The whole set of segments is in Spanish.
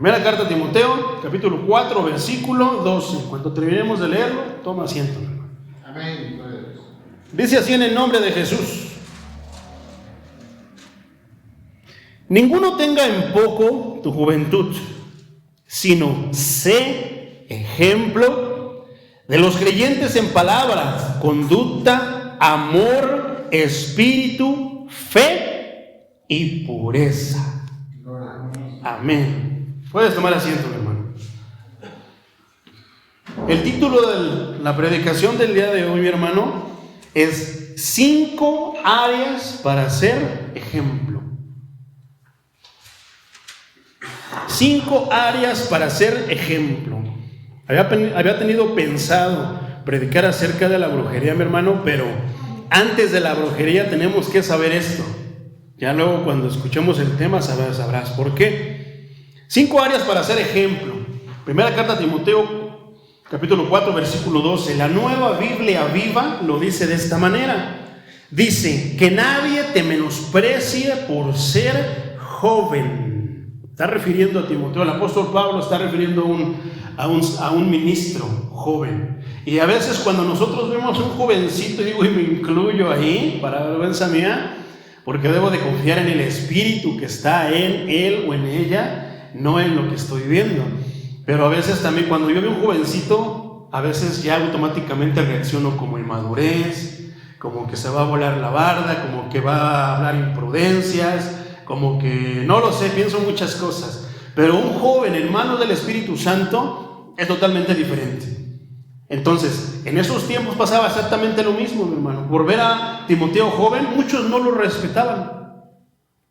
Primera carta a Timoteo, capítulo 4, versículo 12. Cuando terminemos de leerlo, toma asiento. Amén. Dice así en el nombre de Jesús: ninguno tenga en poco tu juventud, sino sé ejemplo de los creyentes en palabras, conducta, amor, espíritu, fe y pureza. Amén. Puedes tomar asiento, mi hermano. El título de la predicación del día de hoy, mi hermano, es 5 áreas para ser ejemplo. 5 áreas para ser ejemplo. Había tenido pensado predicar acerca de la brujería, mi hermano, pero antes de la brujería tenemos que saber esto. Ya luego cuando escuchemos el tema sabrás por qué. 5 áreas para ser ejemplo. Primera carta a Timoteo, capítulo 4, versículo 12. La Nueva Biblia Viva lo dice de esta manera. Dice: que nadie te menosprecie por ser joven. Está refiriendo a Timoteo. El apóstol Pablo está refiriendo a un ministro joven. Y a veces cuando nosotros vemos un jovencito, y me incluyo ahí, para vergüenza mía, porque debo de confiar en el espíritu que está en él o en ella, no en lo que estoy viendo. Pero a veces también cuando yo veo un jovencito, a veces ya automáticamente reacciono como inmadurez, como que se va a volar la barda, como que va a hablar imprudencias, como que no lo sé, pienso muchas cosas. Pero un joven en manos del Espíritu Santo es totalmente diferente. Entonces, en esos tiempos pasaba exactamente lo mismo, mi hermano. Por ver a Timoteo joven, muchos no lo respetaban.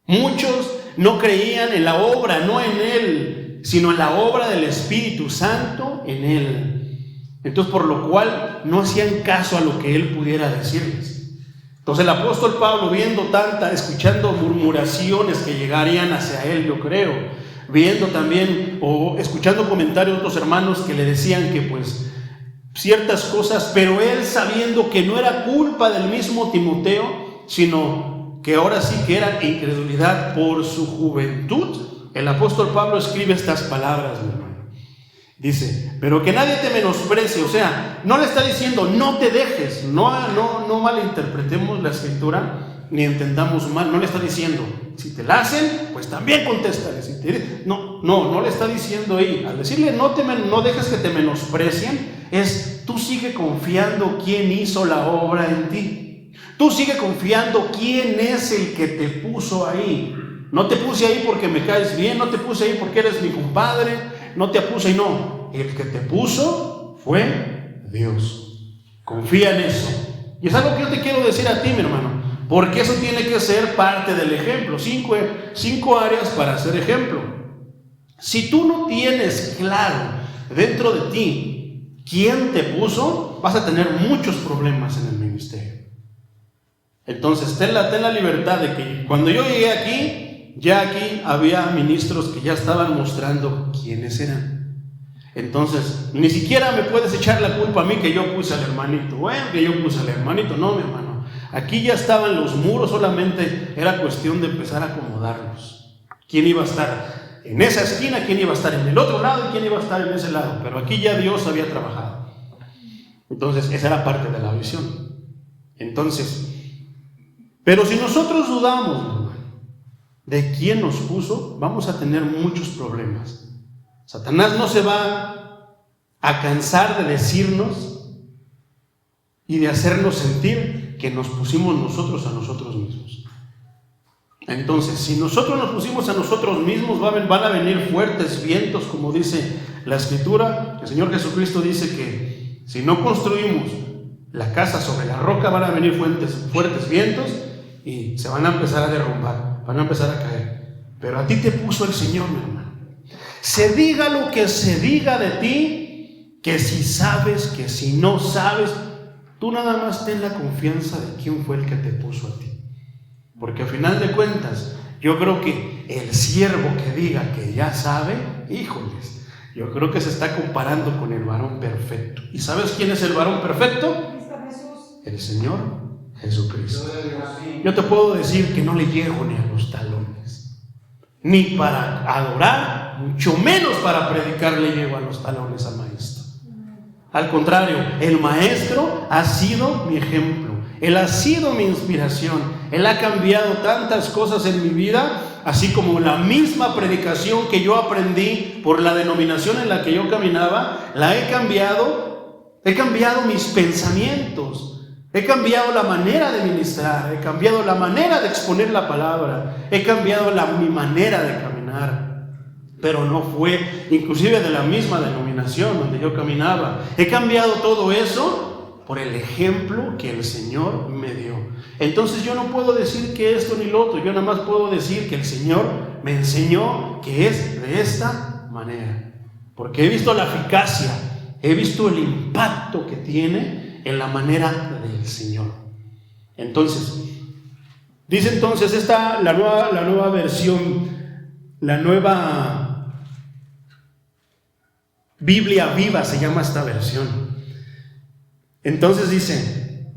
Muchos no creían en la obra, no en él, sino en la obra del Espíritu Santo en él. Entonces, por lo cual no hacían caso a lo que él pudiera decirles. Entonces el apóstol Pablo, escuchando murmuraciones que llegarían hacia él, yo creo, viendo también o escuchando comentarios de otros hermanos que le decían que pues ciertas cosas, pero él sabiendo que no era culpa del mismo Timoteo, sino que ahora sí que era incredulidad por su juventud, el apóstol Pablo escribe estas palabras, mi hermano. Dice: pero que nadie te menosprecie. O sea, no le está diciendo no te dejes, no malinterpretemos la escritura ni entendamos mal. No le está diciendo si te la hacen, pues también contéstale. No le está diciendo ahí. Al decirle no dejes que te menosprecien, es tú sigue confiando quién hizo la obra en ti. Tú sigue confiando quién es el que te puso ahí. No te puse ahí porque me caes bien, no te puse ahí porque eres mi compadre, no te puse ahí, no. El que te puso fue Dios. Confía en eso. Y es algo que yo te quiero decir a ti, mi hermano, porque eso tiene que ser parte del ejemplo. 5 áreas para ser ejemplo. Si tú no tienes claro dentro de ti quién te puso, vas a tener muchos problemas en el ministerio. Entonces, ten la libertad de que cuando yo llegué aquí, ya aquí había ministros que ya estaban mostrando quiénes eran. Entonces, ni siquiera me puedes echar la culpa a mí que yo puse al hermanito. Bueno, que yo puse al hermanito. No, mi hermano. Aquí ya estaban los muros, solamente era cuestión de empezar a acomodarlos. ¿Quién iba a estar en esa esquina? ¿Quién iba a estar en el otro lado? ¿Y quién iba a estar en ese lado? Pero aquí ya Dios había trabajado. Entonces, esa era parte de la visión. Entonces, pero si nosotros dudamos, hermano, de quién nos puso, vamos a tener muchos problemas. Satanás no se va a cansar de decirnos y de hacernos sentir que nos pusimos nosotros a nosotros mismos. Entonces, si nosotros nos pusimos a nosotros mismos, van a venir fuertes vientos, como dice la Escritura. El Señor Jesucristo dice que si no construimos la casa sobre la roca, van a venir fuertes vientos y se van a empezar a derrumbar, van a empezar a caer. Pero a ti te puso el Señor, mi hermano. Se diga lo que se diga de ti, que si sabes, que si no sabes, tú nada más ten la confianza de quién fue el que te puso a ti. Porque al final de cuentas, yo creo que el siervo que diga que ya sabe, híjoles, yo creo que se está comparando con el varón perfecto. ¿Y sabes quién es el varón perfecto? El Señor Jesucristo. Yo te puedo decir que no le llego ni a los talones, ni para adorar, mucho menos para predicar le llego a los talones al maestro. Al contrario, el maestro ha sido mi ejemplo, él ha sido mi inspiración, él ha cambiado tantas cosas en mi vida, así como la misma predicación que yo aprendí por la denominación en la que yo caminaba, la he cambiado mis pensamientos, he cambiado la manera de ministrar, he cambiado la manera de exponer la palabra, he cambiado mi manera de caminar. Pero no fue inclusive de la misma denominación donde yo caminaba. He cambiado todo eso por el ejemplo que el Señor me dio. Entonces yo no puedo decir que esto ni lo otro, yo nada más puedo decir que el Señor me enseñó que es de esta manera. Porque he visto la eficacia, he visto el impacto que tiene en la manera del Señor. Entonces, dice entonces la nueva versión, la nueva Biblia Viva se llama esta versión. Entonces dice: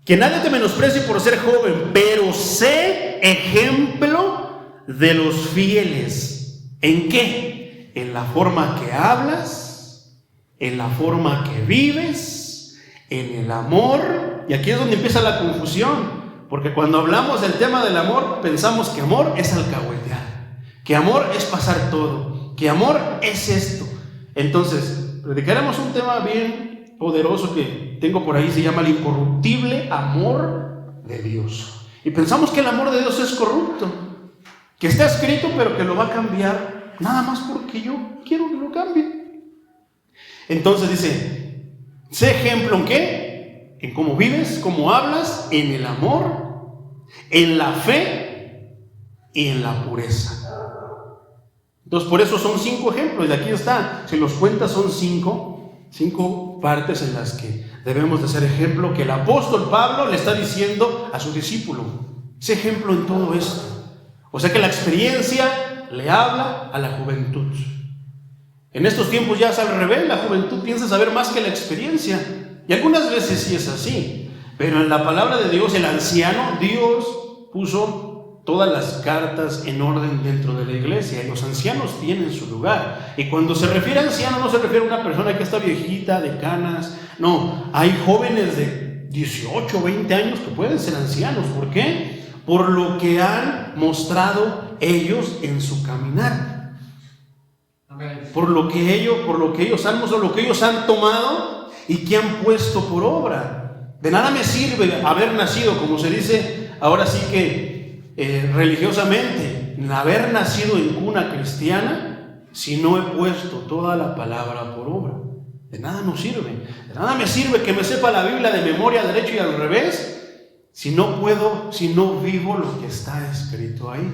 que nadie te menosprecie por ser joven, pero sé ejemplo de los fieles. ¿En qué? En la forma que hablas, en la forma que vives, en el amor. Y aquí es donde empieza la confusión, porque cuando hablamos del tema del amor, pensamos que amor es alcahuetear, que amor es pasar todo, que amor es esto. Entonces, predicaremos un tema bien poderoso que tengo por ahí, se llama el incorruptible amor de Dios. Y pensamos que el amor de Dios es corrupto, que está escrito pero que lo va a cambiar nada más porque yo quiero que lo cambie. Entonces dice: sé ejemplo en qué, en cómo vives, cómo hablas, en el amor, en la fe y en la pureza. Entonces, por eso son 5 ejemplos, y aquí está, si los cuentas son 5 partes en las que debemos de ser ejemplo, que el apóstol Pablo le está diciendo a su discípulo: sé ejemplo en todo esto. O sea que la experiencia le habla a la juventud. En estos tiempos ya es al revés, la juventud piensa saber más que la experiencia, y algunas veces sí es así, pero en la palabra de Dios, el anciano, Dios puso todas las cartas en orden dentro de la iglesia, y los ancianos tienen su lugar. Y cuando se refiere a anciano, no se refiere a una persona que está viejita, de canas. No, hay jóvenes de 18, 20 años que pueden ser ancianos. ¿Por qué? Por lo que han mostrado ellos en su caminar. Por lo que ellos han mostrado, lo que ellos han tomado y que han puesto por obra. De nada me sirve haber nacido, como se dice ahora sí que religiosamente, haber nacido en cuna cristiana, si no he puesto toda la palabra por obra. De nada nos sirve. De nada me sirve que me sepa la Biblia de memoria, derecho y al revés, si no vivo lo que está escrito ahí.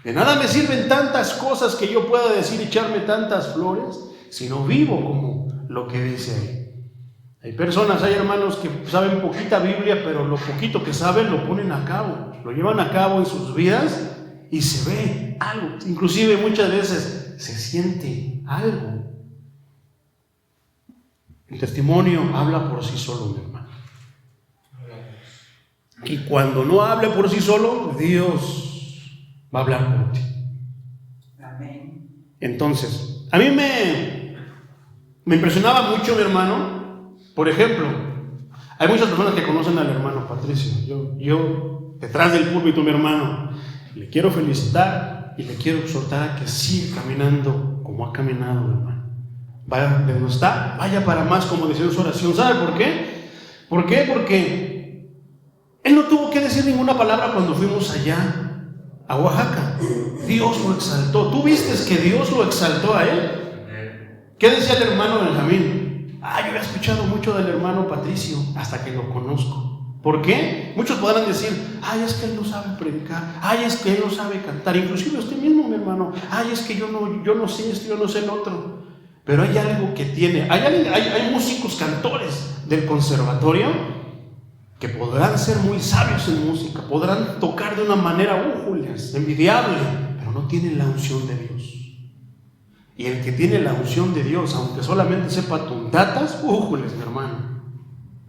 De nada me sirven tantas cosas que yo pueda decir y echarme tantas flores, si no vivo como lo que dice ahí. Hay personas, hay hermanos que saben poquita Biblia, pero lo poquito que saben lo ponen a cabo, lo llevan a cabo en sus vidas y se ve algo. Inclusive muchas veces se siente algo. El testimonio habla por sí solo, mi hermano. Y cuando no hable por sí solo, Dios va a hablar por ti. Amén. Entonces, a mí me impresionaba mucho, mi hermano. Por ejemplo, hay muchas personas que conocen al hermano Patricio. Yo detrás del púlpito, mi hermano, le quiero felicitar y le quiero exhortar a que siga caminando como ha caminado, mi hermano. Vaya de donde está, vaya para más, como decía en su oración. ¿Sabe por qué? ¿Por qué? Porque él no tuvo que decir ninguna palabra cuando fuimos allá a Oaxaca. Dios lo exaltó. ¿Tú viste que Dios lo exaltó a él? ¿Qué decía el hermano Benjamín? Yo había escuchado mucho del hermano Patricio hasta que lo conozco. ¿Por qué? Muchos podrán decir: es que él no sabe predicar, es que él no sabe cantar. Inclusive usted mismo, mi hermano: es que yo no sé esto, yo no sé el otro. Pero hay algo que tiene. Hay músicos, cantores del conservatorio que podrán ser muy sabios en música, podrán tocar de una manera envidiable, pero no tienen la unción de Dios. Y el que tiene la unción de Dios, aunque solamente sepa tuntatas, mi hermano,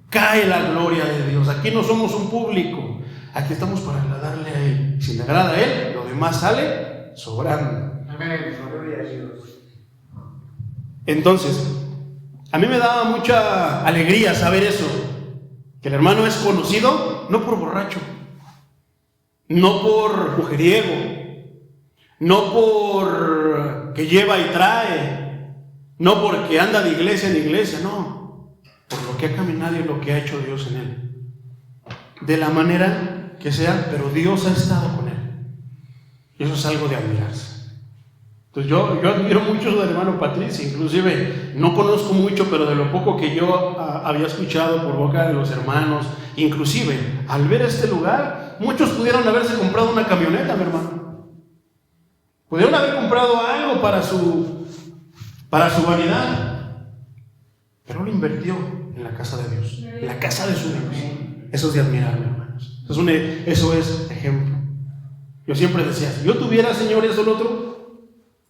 cae la gloria de Dios. Aquí no somos un público, aquí estamos para agradarle a Él. Si le agrada a Él, lo demás sale sobrando. Amén. Gloria a Dios. Entonces, a mí me daba mucha alegría saber eso, que el hermano es conocido no por borracho, no por mujeriego, no por que lleva y trae, no porque anda de iglesia en iglesia, no, por lo que ha caminado y lo que ha hecho Dios en él, de la manera que sea, pero Dios ha estado con él, y eso es algo de admirarse. Entonces yo admiro mucho al hermano Patricio, inclusive no conozco mucho, pero de lo poco que yo había escuchado por boca de los hermanos, inclusive al ver este lugar, muchos pudieron haberse comprado una camioneta, mi hermano. Pudieron haber comprado algo para su vanidad, pero lo invirtió en la casa de Dios, en la casa de su Dios. Eso es de admirar, mi hermanos. Eso es ejemplo. Yo siempre decía, si yo tuviera, Señor, eso o lo otro,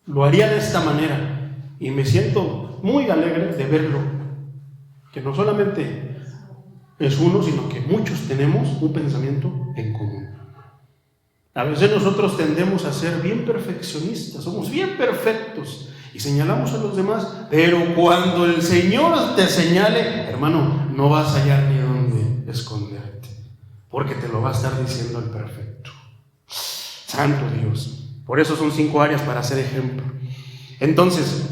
lo haría de esta manera, y me siento muy alegre de verlo, que no solamente es uno, sino que muchos tenemos un pensamiento en común. A veces nosotros tendemos a ser bien perfeccionistas, somos bien perfectos y señalamos a los demás, pero cuando el Señor te señale, hermano, no vas a hallar ni dónde esconderte, porque te lo va a estar diciendo el perfecto. Santo Dios. Por eso son 5 áreas para ser ejemplo. Entonces,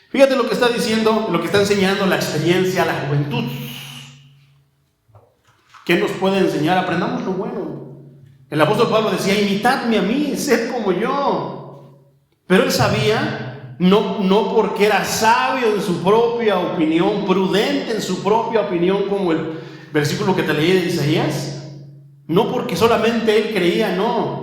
fíjate lo que está diciendo, lo que está enseñando la experiencia a la juventud. ¿Qué nos puede enseñar? Aprendamos lo bueno. El apóstol Pablo decía, imitadme a mí, sed como yo. Pero él sabía, no porque era sabio en su propia opinión, prudente en su propia opinión, como el versículo que te leí de Isaías, no porque solamente él creía, no.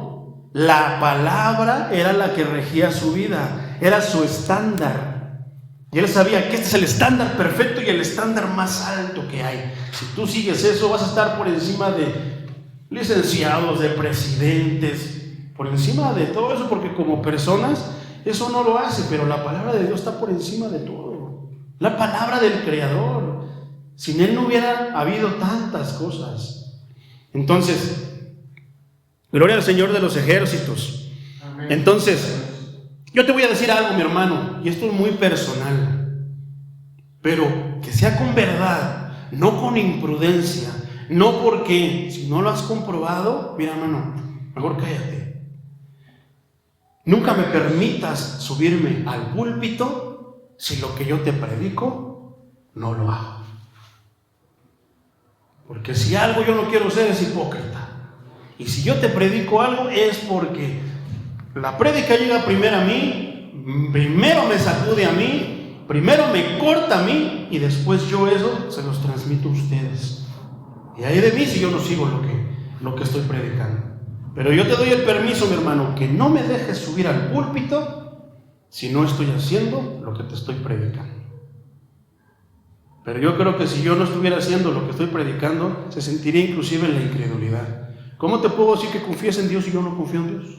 La palabra era la que regía su vida, era su estándar. Y él sabía que este es el estándar perfecto y el estándar más alto que hay. Si tú sigues eso, vas a estar por encima de licenciados, de presidentes, por encima de todo eso, porque como personas eso no lo hace, pero la palabra de Dios está por encima de todo. La palabra del Creador. Sin él no hubiera habido tantas cosas. Entonces, gloria al Señor de los ejércitos. Amén. Entonces, yo te voy a decir algo, mi hermano, y esto es muy personal, pero que sea con verdad, no con imprudencia, no porque si no lo has comprobado, mira, hermano, mejor cállate. Nunca me permitas subirme al púlpito si lo que yo te predico no lo hago. Porque si algo yo no quiero ser es hipócrita. Y si yo te predico algo es porque la prédica llega primero a mí, primero me sacude a mí, primero me corta a mí y después yo eso se los transmito a ustedes. Y ahí de mí si yo no sigo lo que estoy predicando. Pero yo te doy el permiso, mi hermano, que no me dejes subir al púlpito si no estoy haciendo lo que te estoy predicando. Pero yo creo que si yo no estuviera haciendo lo que estoy predicando, se sentiría inclusive en la incredulidad. ¿Cómo te puedo decir que confíes en Dios si yo no confío en Dios?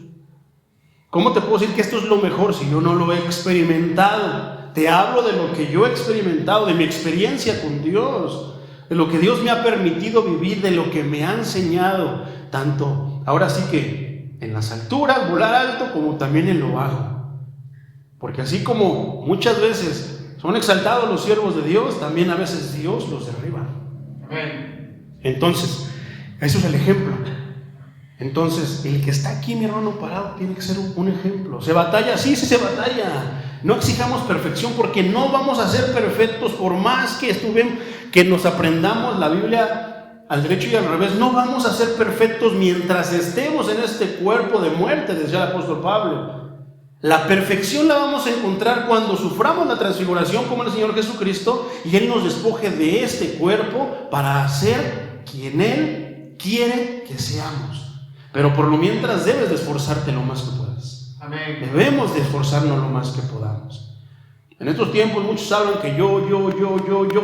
¿Cómo te puedo decir que esto es lo mejor si yo no lo he experimentado? Te hablo de lo que yo he experimentado, de mi experiencia con Dios, de lo que Dios me ha permitido vivir, de lo que me ha enseñado, tanto ahora sí que en las alturas, volar alto, como también en lo bajo. Porque así como muchas veces son exaltados los siervos de Dios, también a veces Dios los derriba. Amén. Entonces, eso es el ejemplo. Entonces, el que está aquí, mi hermano, parado, tiene que ser un ejemplo. ¿Se batalla? Sí, se batalla. No exijamos perfección porque no vamos a ser perfectos por más que nos aprendamos la Biblia al derecho y al revés. No vamos a ser perfectos mientras estemos en este cuerpo de muerte, decía el apóstol Pablo. La perfección la vamos a encontrar cuando suframos la transfiguración como el Señor Jesucristo y Él nos despoje de este cuerpo para ser quien Él quiere que seamos. Pero por lo mientras debes de esforzarte lo más que puedas. Amén. Debemos de esforzarnos lo más que podamos. En estos tiempos muchos hablan que yo,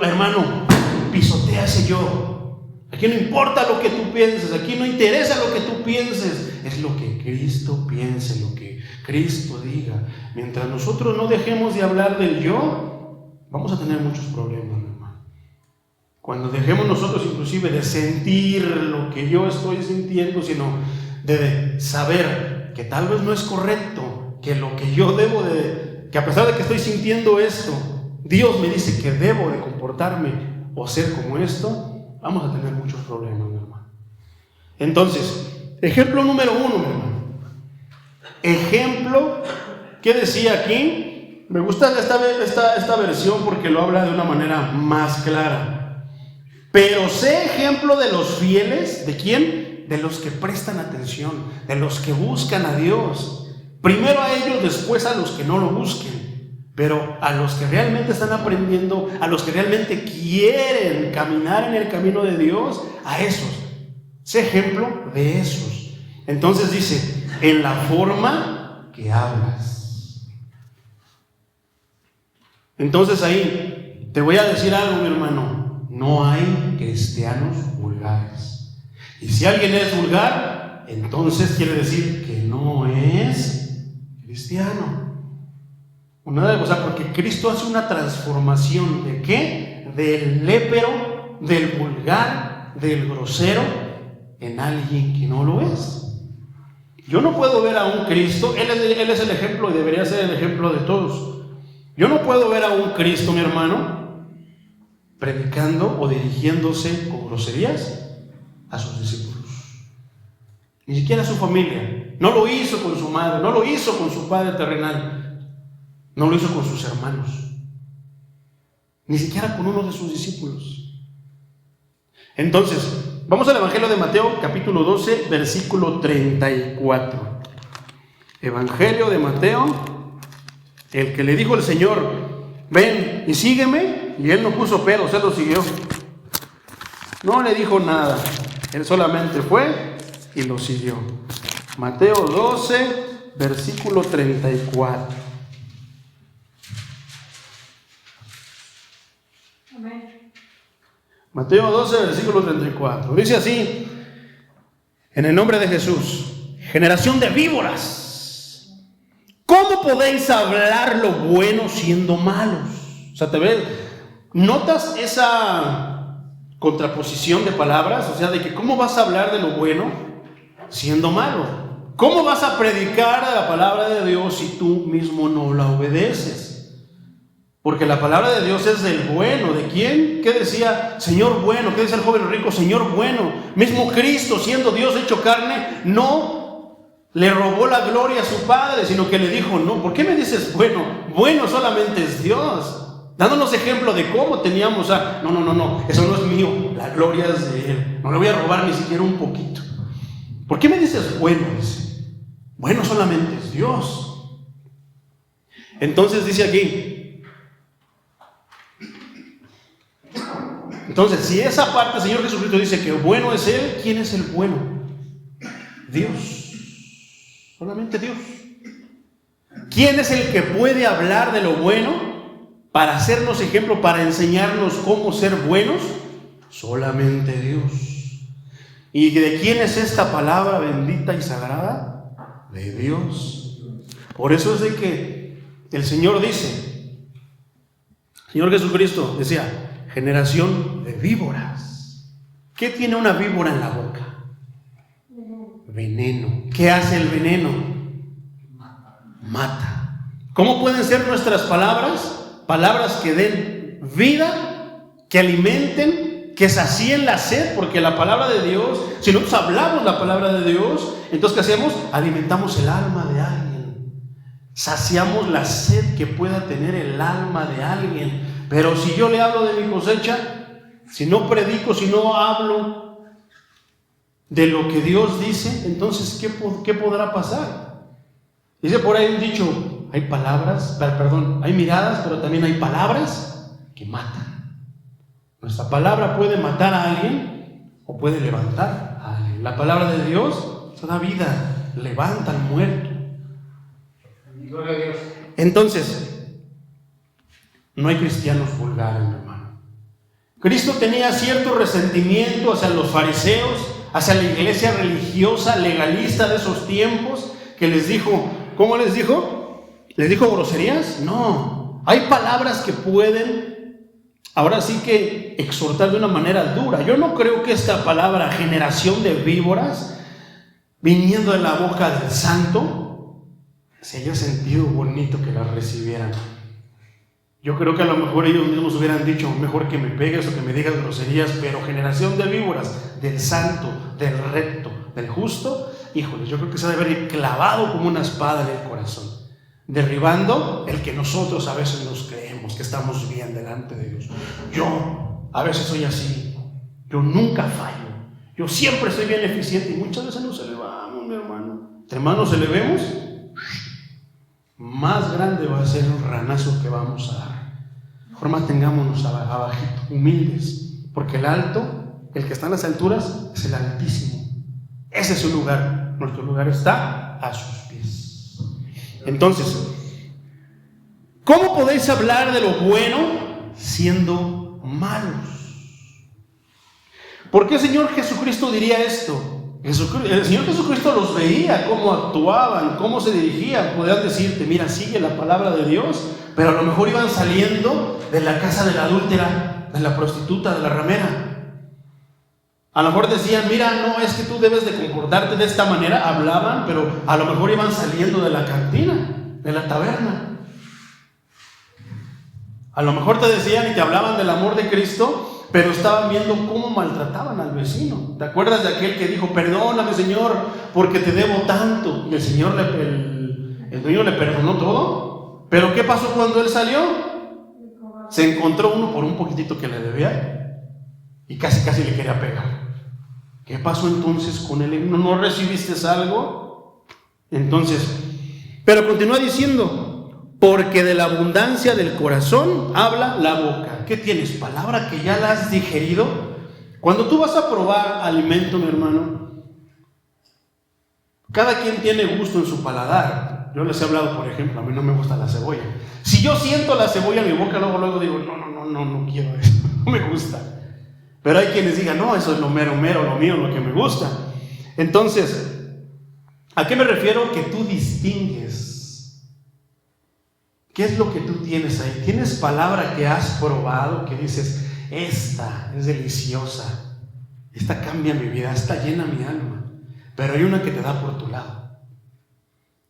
hermano, pisotea ese yo. Aquí no importa lo que tú pienses, aquí no interesa lo que tú pienses, es lo que Cristo piense, lo que Cristo diga. Mientras nosotros no dejemos de hablar del yo, vamos a tener muchos problemas, hermano. Cuando dejemos nosotros inclusive de sentir lo que yo estoy sintiendo, sino de saber que tal vez no es correcto, que lo que yo debo de, que a pesar de que estoy sintiendo esto, Dios me dice que debo de comportarme o ser como esto, vamos a tener muchos problemas, mi hermano. Entonces, ejemplo número 1, mi hermano. Ejemplo, ¿qué decía aquí? Me gusta esta versión porque lo habla de una manera más clara. Pero sé ejemplo de los fieles, ¿de quién? De los que prestan atención, de los que buscan a Dios. Primero a ellos, después a los que no lo busquen. Pero a los que realmente están aprendiendo, a los que realmente quieren caminar en el camino de Dios, a esos. Sé ejemplo de esos. Entonces dice, en la forma que hablas. Entonces ahí te voy a decir algo, mi hermano. No hay cristianos vulgares. Y si alguien es vulgar, entonces quiere decir que no es cristiano. O sea, porque Cristo hace una transformación ¿de qué? Del lépero, del vulgar, del grosero, en alguien que no lo es. Yo no puedo ver a un Cristo, Él es el ejemplo y debería ser el ejemplo de todos. Yo no puedo ver a un Cristo, mi hermano, predicando o dirigiéndose con groserías a sus discípulos. Ni siquiera a su familia. No lo hizo con su madre, no lo hizo con su padre terrenal, no lo hizo con sus hermanos, ni siquiera con uno de sus discípulos. Entonces, vamos al Evangelio de Mateo, capítulo 12, versículo 34. Evangelio de Mateo, el que le dijo el Señor, ven y sígueme, y él no puso peros, él lo siguió. No le dijo nada, él solamente fue y lo siguió. Mateo 12, versículo 34. Amén. Mateo 12, versículo 34. Dice así, en el nombre de Jesús: generación de víboras, ¿cómo podéis hablar lo bueno siendo malos? O sea, ¿notas esa contraposición de palabras? O sea, de que ¿cómo vas a hablar de lo bueno siendo malo? ¿Cómo vas a predicar la palabra de Dios si tú mismo no la obedeces? Porque la palabra de Dios es del bueno. ¿De quién? ¿Qué decía? Señor bueno. ¿Qué decía el joven rico? Señor bueno. Mismo Cristo, siendo Dios hecho carne, no le robó la gloria a su Padre, sino que le dijo, no, ¿por qué me dices bueno? Bueno solamente es Dios. Dándonos ejemplo de cómo teníamos a... No, eso no es mío, la gloria es de Él. No le voy a robar ni siquiera un poquito. ¿Por qué me dices bueno? Dice, bueno solamente es Dios. Entonces dice aquí, entonces, si esa parte el Señor Jesucristo dice que bueno es Él, ¿quién es el bueno? Dios. Solamente Dios. ¿Quién es el que puede hablar de lo bueno para hacernos ejemplo, para enseñarnos cómo ser buenos? Solamente Dios. ¿Y de quién es esta palabra bendita y sagrada? De Dios. Por eso es de que el Señor dice, Señor Jesucristo decía, generación de víboras. ¿Qué tiene una víbora en la boca? Veneno. ¿Qué hace el veneno? Mata. ¿Cómo pueden ser nuestras palabras? Palabras que den vida, que alimenten, que sacíen la sed, porque la palabra de Dios, si nosotros hablamos la palabra de Dios, entonces ¿qué hacemos? Alimentamos el alma de alguien. Saciamos la sed que pueda tener el alma de alguien. Pero si yo le hablo de mi cosecha, si no predico, si no hablo de lo que Dios dice, entonces ¿qué podrá pasar? Dice por ahí un dicho, hay miradas, pero también hay palabras que matan. Nuestra palabra puede matar a alguien o puede levantar a alguien. La palabra de Dios da vida, levanta al muerto. Gloria a Dios. Entonces, no hay cristianos vulgares, mi hermano. Cristo tenía cierto resentimiento hacia los fariseos, hacia la iglesia religiosa, legalista de esos tiempos, que les dijo, ¿cómo les dijo? ¿Les dijo groserías? No. Hay palabras que pueden, ahora sí que exhortar de una manera dura. Yo no creo que esta palabra, generación de víboras, viniendo de la boca del santo, se haya sentido bonito que las recibieran. Yo creo que a lo mejor ellos mismos hubieran dicho, mejor que me pegues o que me digas groserías, pero generación de víboras, del santo, del recto, del justo, híjole, yo creo que se debe haber clavado como una espada en el corazón, derribando el que nosotros a veces nos creemos que estamos bien delante de Dios. Yo a veces soy así, yo nunca fallo, yo siempre soy bien eficiente y muchas veces nos elevamos, mi hermano. Entre más nos elevemos, más grande va a ser el ranazo que vamos a dar. Mejor mantengámonos abajito, humildes, porque el alto, el que está en las alturas, es el Altísimo. Ese es su lugar. Nuestro lugar está a sus pies. Entonces, ¿cómo podéis hablar de lo bueno siendo malos? ¿Por qué el Señor Jesucristo diría esto? El Señor Jesucristo los veía, cómo actuaban, cómo se dirigían. Podían decirte, mira, sigue la palabra de Dios, pero a lo mejor iban saliendo de la casa de la adúltera, de la prostituta, de la ramera. A lo mejor decían, mira, no, es que tú debes de comportarte de esta manera. Hablaban, pero a lo mejor iban saliendo de la cantina, de la taberna. A lo mejor te decían y te hablaban del amor de Cristo, pero estaban viendo cómo maltrataban al vecino. ¿Te acuerdas de aquel que dijo, perdóname, Señor, porque te debo tanto? Y el Señor, el dueño le perdonó todo. ¿Pero qué pasó cuando él salió? Se encontró uno por un poquitito que le debía y casi le quería pegar. ¿Qué pasó entonces con él? ¿No recibiste algo? Entonces, pero continúa diciendo, porque de la abundancia del corazón habla la boca. ¿Qué tienes? ¿Palabra que ya la has digerido? Cuando tú vas a probar alimento, mi hermano, cada quien tiene gusto en su paladar. Yo les he hablado, por ejemplo, a mí no me gusta la cebolla. Si yo siento la cebolla en mi boca, luego digo, no quiero eso, no me gusta. Pero hay quienes digan, no, eso es lo mero, lo mío, lo que me gusta. Entonces, ¿a qué me refiero? Que tú distingues. ¿Qué es lo que tú tienes ahí? ¿Tienes palabra que has probado, que dices, esta es deliciosa, esta cambia mi vida, esta llena mi alma? Pero hay una que te da por tu lado.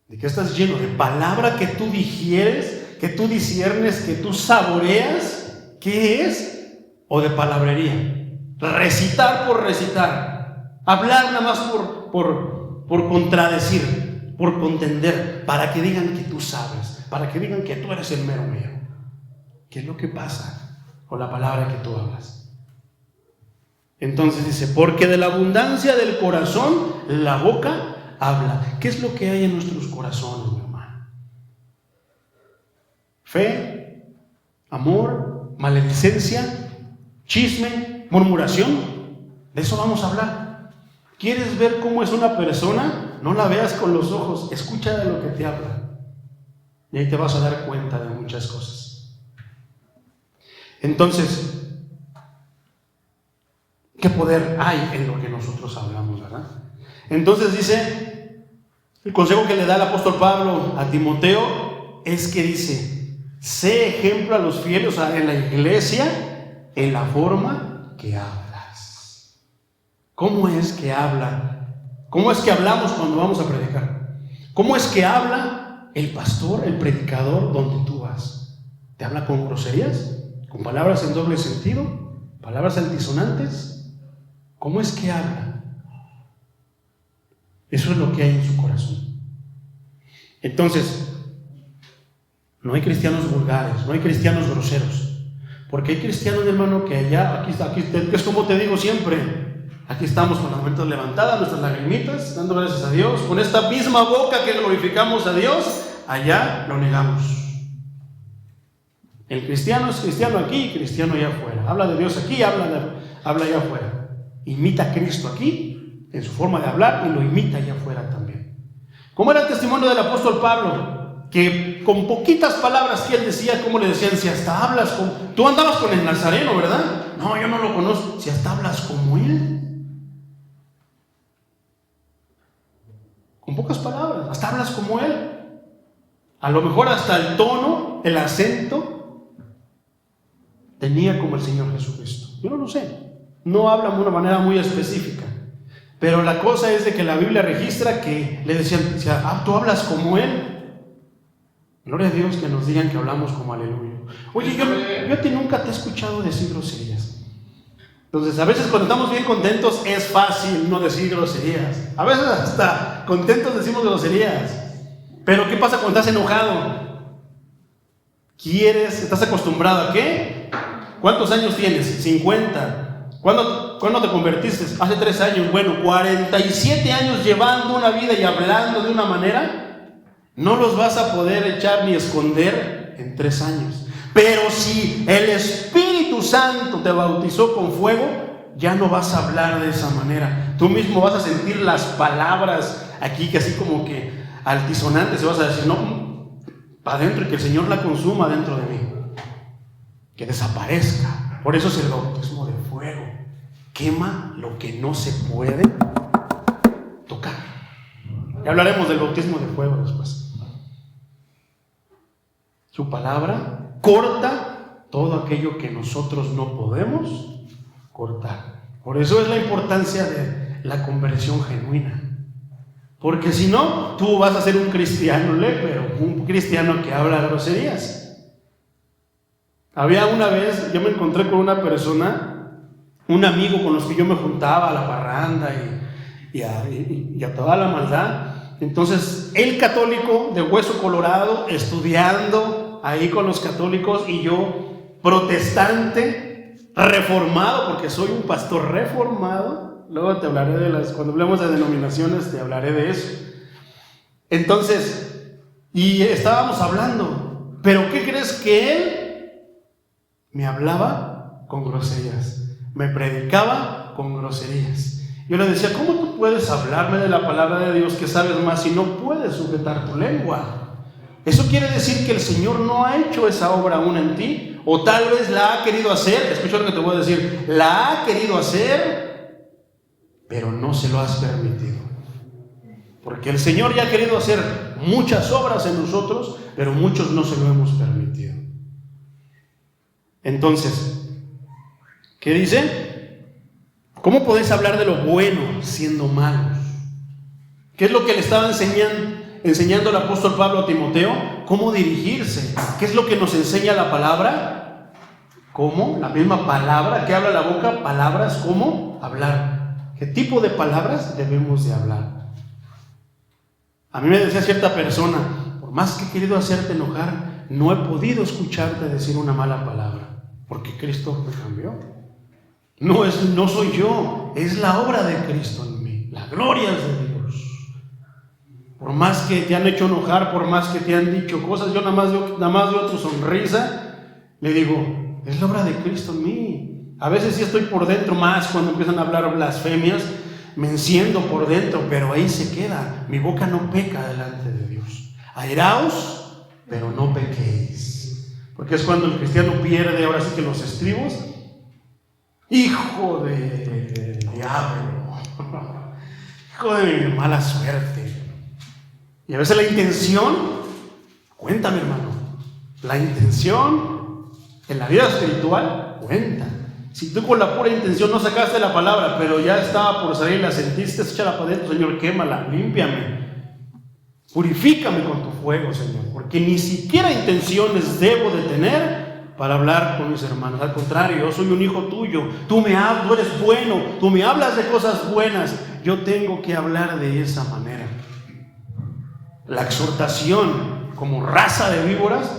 ¿De qué estás lleno? ¿De palabra que tú digieres, que tú disciernes, que tú saboreas? ¿Qué es? ¿O de palabrería? Recitar por recitar. Hablar nada más por contradecir, por contender, para que digan que tú sabes, para que digan que tú eres el mero. ¿Qué es lo que pasa con la palabra que tú hablas? Entonces dice, porque de la abundancia del corazón la boca habla. ¿Qué es lo que hay en nuestros corazones, mi hermano? Fe, amor, maledicencia, chisme, murmuración. De eso vamos a hablar. ¿Quieres ver cómo es una persona? No la veas con los ojos, escucha de lo que te habla. Y ahí te vas a dar cuenta de muchas cosas. Entonces, ¿qué poder hay en lo que nosotros hablamos, verdad? Entonces dice, el consejo que le da el apóstol Pablo a Timoteo es que dice, sé ejemplo a los fieles, o sea, en la iglesia, en la forma que hablas. ¿Cómo es que habla? ¿Cómo es que hablamos cuando vamos a predicar? ¿Cómo es que habla el pastor, el predicador, donde tú vas? ¿Te habla con groserías? ¿Con palabras en doble sentido? ¿Palabras altisonantes? ¿Cómo es que habla? Eso es lo que hay en su corazón. Entonces, no hay cristianos vulgares, no hay cristianos groseros, porque hay cristianos, hermano, que allá, aquí es como te digo siempre, aquí estamos con las manitas levantadas, nuestras lagrimitas, dando gracias a Dios, con esta misma boca que glorificamos a Dios, allá lo negamos. El cristiano es cristiano aquí y cristiano allá afuera. Habla de Dios aquí, habla allá afuera. Imita a Cristo aquí, en su forma de hablar, y lo imita allá afuera también. ¿Cómo era el testimonio del apóstol Pablo? Que con poquitas palabras que él decía, ¿cómo le decían? Si hasta hablas como... Tú andabas con el Nazareno, ¿verdad? No, yo no lo conozco. Si hasta hablas como él. Con pocas palabras, hasta hablas como él. A lo mejor hasta el tono, el acento, tenía como el Señor Jesucristo. Yo no lo sé. No habla de una manera muy específica. Pero la cosa es de que la Biblia registra que le decían, ¿tú hablas como él? Gloria a Dios que nos digan que hablamos como aleluya. Oye, yo a ti nunca te he escuchado decir groserías. Entonces, a veces cuando estamos bien contentos es fácil no decir groserías. A veces hasta contentos decimos groserías. Pero ¿qué pasa cuando estás enojado? ¿Estás acostumbrado a qué? ¿Cuántos años tienes? 50. ¿Cuándo te convertiste? Hace 3 años. Bueno, 47 años llevando una vida y hablando de una manera. No los vas a poder echar ni esconder en 3 años. Pero si el Espíritu Santo te bautizó con fuego, ya no vas a hablar de esa manera. Tú mismo vas a sentir las palabras aquí que así como que altisonantes, y vas a decir, no, para adentro, y que el Señor la consuma dentro de mí, que desaparezca. Por eso es el bautismo de fuego. Quema lo que no se puede tocar. Ya hablaremos del bautismo de fuego después. Su palabra corta todo aquello que nosotros no podemos cortar. Por eso es la importancia de la conversión genuina. Porque si no, tú vas a ser un cristiano lépero, un cristiano que habla groserías. Había una vez, yo me encontré con una persona, un amigo con los que yo me juntaba a la parranda y a toda la maldad. Entonces, él católico de hueso colorado, estudiando ahí con los católicos, y yo protestante, reformado, porque soy un pastor reformado. Luego te hablaré cuando hablemos de denominaciones, te hablaré de eso. Entonces, y estábamos hablando, pero ¿qué crees? Que él me hablaba con groserías, me predicaba con groserías. Yo le decía, ¿cómo tú puedes hablarme de la palabra de Dios que sabes más si no puedes sujetar tu lengua? Eso quiere decir que el Señor no ha hecho esa obra aún en ti, o tal vez la ha querido hacer. Escucha lo que te voy a decir, la ha querido hacer, pero no se lo has permitido. Porque el Señor ya ha querido hacer muchas obras en nosotros, pero muchos no se lo hemos permitido. Entonces, ¿qué dice? ¿Cómo podéis hablar de lo bueno siendo malos? ¿Qué es lo que le estaba enseñando el apóstol Pablo a Timoteo? ¿Cómo dirigirse? ¿Qué es lo que nos enseña la palabra? ¿Cómo? La misma palabra que habla la boca, palabras, ¿cómo? Hablar. ¿Qué tipo de palabras debemos de hablar? A mí me decía cierta persona, por más que he querido hacerte enojar, no he podido escucharte decir una mala palabra, porque Cristo me cambió. No soy yo, es la obra de Cristo en mí, la gloria es de Dios. Por más que te han hecho enojar, por más que te han dicho cosas, yo nada más veo tu sonrisa, le digo, es la obra de Cristo en mí. A veces sí estoy por dentro más cuando empiezan a hablar blasfemias, me enciendo por dentro, pero ahí se queda, mi boca no peca delante de Dios. Airaos, pero no pequéis, porque es cuando el cristiano pierde ahora sí que los estribos. Hijo de diablo, hijo de mala suerte. Y a veces la intención, cuéntame hermano, la intención en la vida espiritual cuenta. Si tú con la pura intención no sacaste la palabra, pero ya estaba por salir, la sentiste, échala para adentro, Señor, quémala, límpiame, purifícame con tu fuego, Señor, porque ni siquiera intenciones debo de tener para hablar con mis hermanos. Al contrario, yo soy un hijo tuyo, tú eres bueno, tú me hablas de cosas buenas, yo tengo que hablar de esa manera. La exhortación como raza de víboras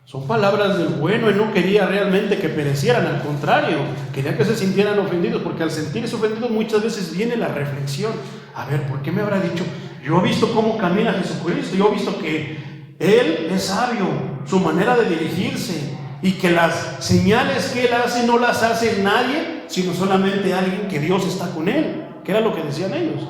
son palabras del bueno. Él no quería realmente que perecieran, al contrario, quería que se sintieran ofendidos, porque al sentirse ofendidos muchas veces viene la reflexión. A ver, ¿por qué me habrá dicho? Yo he visto cómo camina Jesucristo, yo he visto que Él es sabio, su manera de dirigirse, y que las señales que Él hace no las hace nadie, sino solamente alguien que Dios está con Él, que era lo que decían ellos.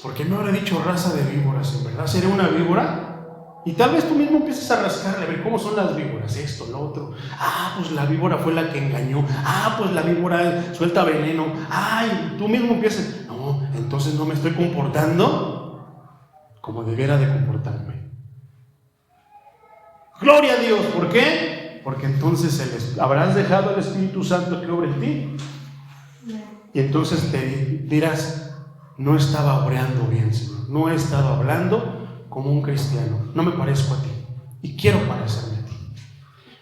¿Por qué me habrá dicho raza de víboras? ¿En verdad seré una víbora? Y tal vez tú mismo empieces a rascarle, a ver cómo son las víboras, esto, lo otro. Ah, pues la víbora fue la que engañó. Ah, pues la víbora suelta veneno. Ay, tú mismo empiezas. No, entonces no me estoy comportando como debiera de comportarme. Gloria a Dios, ¿por qué? Porque entonces habrás dejado al Espíritu Santo que obre en ti. Y entonces te dirás, no estaba obrando bien, Señor. No he estado hablando como un cristiano. No me parezco a ti y quiero parecerme a ti.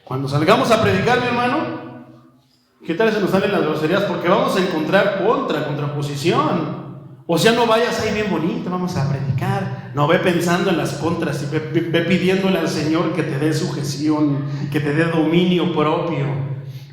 Cuando salgamos a predicar, mi hermano, ¿qué tal se nos salen las groserías? Porque vamos a encontrar contraposición. O sea, no vayas ahí bien bonito, vamos a predicar. No, ve pensando en las contras y ve pidiéndole al Señor que te dé sujeción, que te dé dominio propio.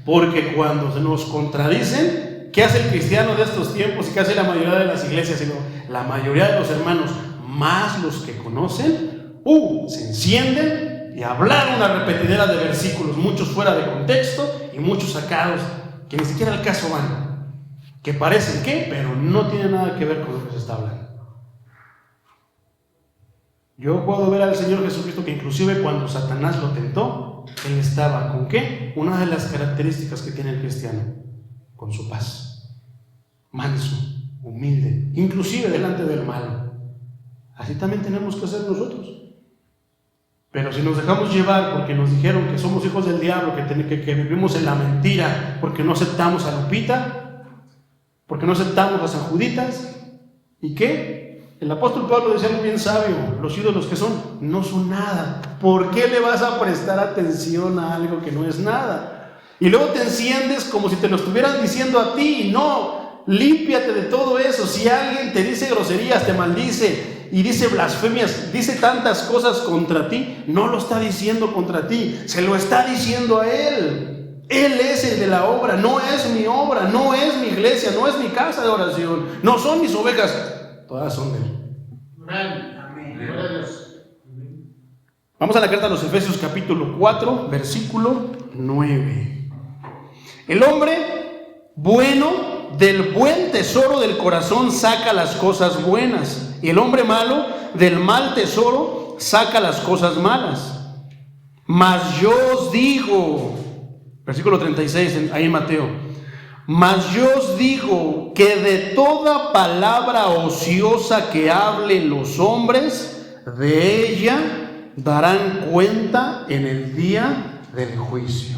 Porque cuando se nos contradicen, ¿qué hace el cristiano de estos tiempos y qué hace la mayoría de las iglesias? Sino la mayoría de los hermanos, más los que conocen, se encienden y hablan una repetidera de versículos, muchos fuera de contexto y muchos sacados, que ni siquiera al caso van. Que parecen que, pero no tienen nada que ver con lo que se está hablando. Yo puedo ver al Señor Jesucristo que inclusive cuando Satanás lo tentó, Él estaba ¿con qué? Una de las características que tiene el cristiano, con su paz, manso, humilde, inclusive delante del malo. Así también tenemos que ser nosotros. Pero si nos dejamos llevar porque nos dijeron que somos hijos del diablo, que vivimos en la mentira, porque no aceptamos a Lupita, porque no aceptamos a San Juditas, ¿y qué? El apóstol Pablo decía muy bien sabio, los ídolos que son, no son nada. ¿Por qué le vas a prestar atención a algo que no es nada? Y luego te enciendes como si te lo estuvieran diciendo a ti. No, límpiate de todo eso. Si alguien te dice groserías, te maldice y dice blasfemias, dice tantas cosas contra ti, no lo está diciendo contra ti, se lo está diciendo a él. Él es el de la obra, no es mi obra, no es mi iglesia, no es mi casa de oración, no son mis ovejas, todas son de él. Amén. Vamos a la carta a los Efesios capítulo 4, versículo 9. El hombre bueno del buen tesoro del corazón saca las cosas buenas, y el hombre malo del mal tesoro saca las cosas malas. Mas yo os digo, versículo 36, ahí en Mateo, mas yo os digo que de toda palabra ociosa que hablen los hombres, de ella darán cuenta en el día del juicio.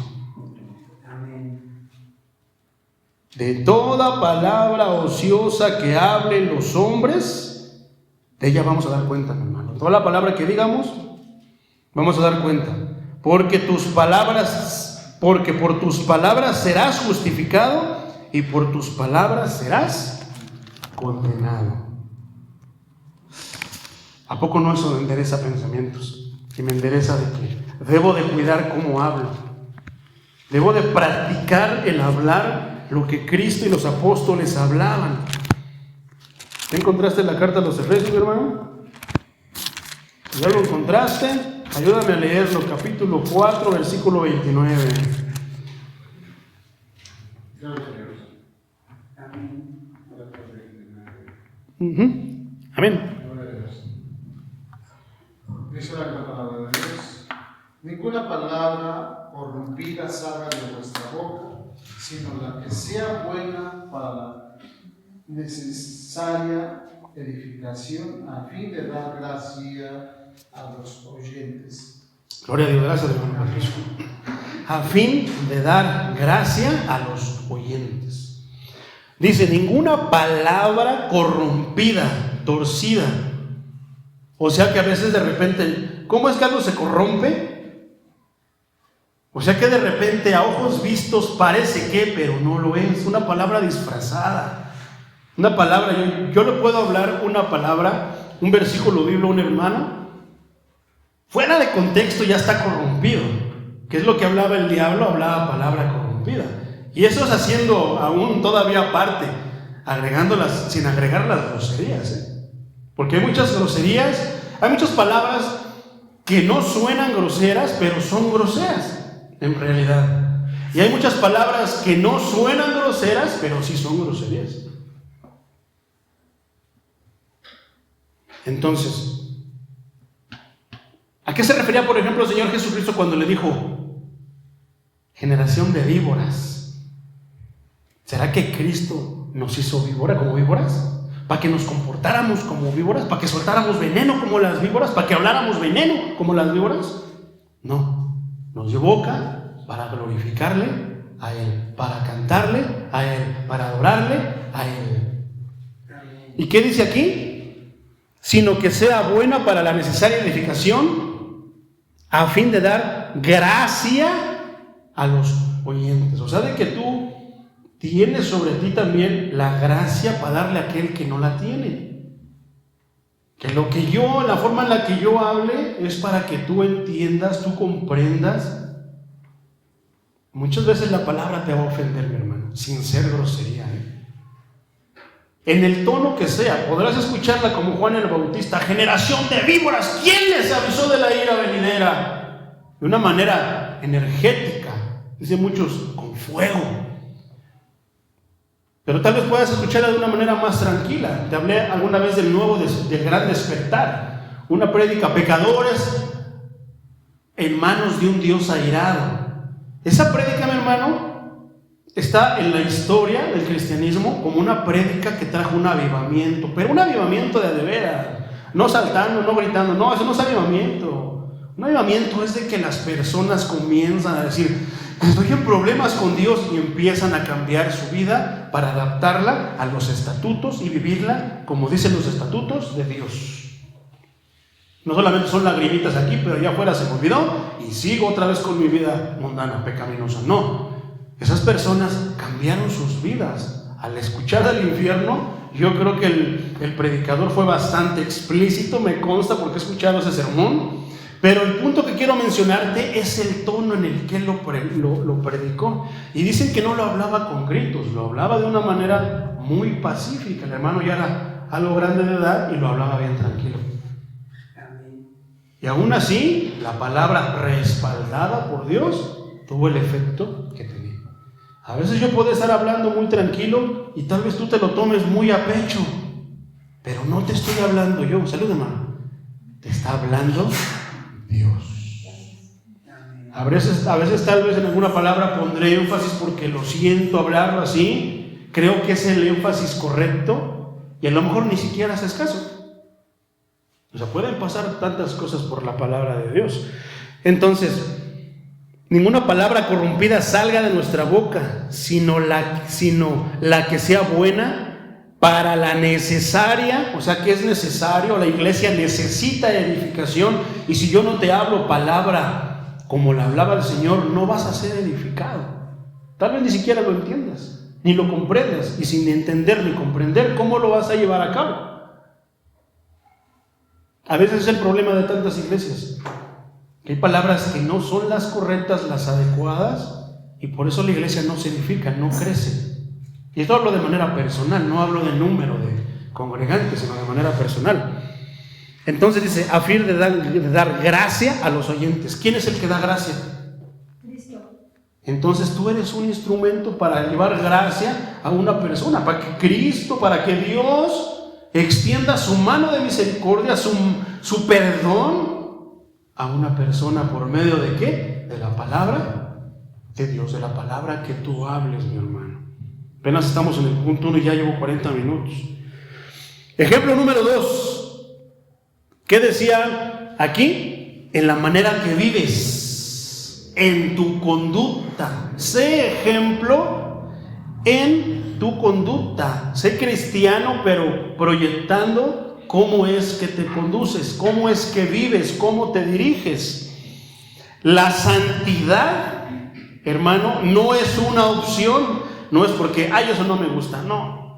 De toda palabra ociosa que hablen los hombres, de ella vamos a dar cuenta, mi hermano. Toda la palabra que digamos, vamos a dar cuenta. Porque por tus palabras serás justificado y por tus palabras serás condenado. ¿A poco no eso me endereza pensamientos? Y me endereza de que debo de cuidar cómo hablo. Debo de practicar el hablar lo que Cristo y los apóstoles hablaban. ¿Ya encontraste la carta a los Efesios, hermano? ¿Ya lo encontraste? Ayúdame a leerlo, capítulo 4, versículo 29. Amén. Dice la palabra de Dios: ninguna palabra corrompida salga de vuestra boca, sino la que sea buena para la necesaria edificación, a fin de dar gracia a los oyentes. Gloria a Dios, gracias hermano Patricio. A fin de dar gracia a los oyentes. Dice, ninguna palabra corrompida, torcida. O sea que a veces de repente, ¿cómo es que algo se corrompe? O sea que de repente a ojos vistos parece que, pero no lo es. Una palabra disfrazada. Una palabra, yo le puedo hablar una palabra, un versículo bíblico a un hermano, fuera de contexto ya está corrompido. ¿Qué es lo que hablaba el diablo? Hablaba palabra corrompida. Y eso es haciendo aún todavía parte, agregándolas, sin agregar las groserías, Porque hay muchas groserías, hay muchas palabras que no suenan groseras, pero son groseras en realidad. Y hay muchas palabras que no suenan groseras, pero sí son groserías. Entonces, ¿a qué se refería, por ejemplo, el Señor Jesucristo cuando le dijo, generación de víboras? ¿Será que Cristo nos hizo víbora como víboras? ¿Para que nos comportáramos como víboras? ¿Para que soltáramos veneno como las víboras? ¿Para que habláramos veneno como las víboras? No, nos dio boca para glorificarle a Él, para cantarle a Él, para adorarle a Él. ¿Y qué dice aquí? sino que sea buena para la necesaria edificación, a fin de dar gracia a los oyentes. O sea, de que tú tienes sobre ti también la gracia para darle a aquel que no la tiene. Que la forma en la que yo hable es para que tú entiendas, tú comprendas. Muchas veces la palabra te va a ofender, mi hermano, sin ser grosería, En el tono que sea, podrás escucharla como Juan el Bautista: generación de víboras, ¿quién les avisó de la ira venidera? De una manera energética, dice muchos, con fuego. Pero tal vez puedas escucharla de una manera más tranquila. Te hablé alguna vez del gran despertar, una prédica: pecadores en manos de un Dios airado. Esa prédica, mi hermano, está en la historia del cristianismo como una prédica que trajo un avivamiento, pero un avivamiento de veras, no saltando, no gritando, no, eso no es avivamiento. Un avivamiento es de que las personas comienzan a decir: estoy en problemas con Dios, y empiezan a cambiar su vida para adaptarla a los estatutos y vivirla como dicen los estatutos de Dios. No solamente son lagrimitas aquí, pero allá afuera se me olvidó y sigo otra vez con mi vida mundana, pecaminosa. No, esas personas cambiaron sus vidas. Al escuchar al infierno, yo creo que el predicador fue bastante explícito, me consta porque he escuchado ese sermón. Pero el punto que quiero mencionarte es el tono en el que lo predicó. Y dicen que no lo hablaba con gritos, lo hablaba de una manera muy pacífica. El hermano ya era algo grande de edad y lo hablaba bien tranquilo. Y aún así, la palabra respaldada por Dios tuvo el efecto que tenía. A veces yo puedo estar hablando muy tranquilo y tal vez tú te lo tomes muy a pecho, pero no te estoy hablando yo. Salud, hermano. Te está hablando Dios. A veces tal vez en alguna palabra pondré énfasis porque lo siento hablarlo así, creo que es el énfasis correcto, y a lo mejor ni siquiera haces caso. O sea, pueden pasar tantas cosas por la palabra de Dios. Entonces, ninguna palabra corrompida salga de nuestra boca, sino la que sea buena para la necesaria. O sea, que es necesario, la iglesia necesita edificación. Y si yo no te hablo palabra como la hablaba el Señor, no vas a ser edificado. Tal vez ni siquiera lo entiendas, ni lo comprendas. Y sin entender ni comprender, ¿cómo lo vas a llevar a cabo? A veces es el problema de tantas iglesias, que hay palabras que no son las correctas, las adecuadas, y por eso la iglesia no se edifica, no crece. Y esto hablo de manera personal, no hablo del número de congregantes, sino de manera personal. Entonces dice, a fin de dar gracia a los oyentes. ¿Quién es el que da gracia? Cristo. Entonces tú eres un instrumento para llevar gracia a una persona, para que Cristo, para que Dios extienda su mano de misericordia, su perdón a una persona. ¿Por medio de qué? De la palabra de Dios, de la palabra que tú hables, mi hermano. Apenas estamos en el punto 1 y ya llevo 40 minutos. Ejemplo número 2. ¿Qué decía aquí? En la manera que vives, en tu conducta. Sé ejemplo en tu conducta. Sé cristiano, pero proyectando cómo es que te conduces, cómo es que vives, cómo te diriges. La santidad, hermano, no es una opción, no es porque, eso no me gusta, no,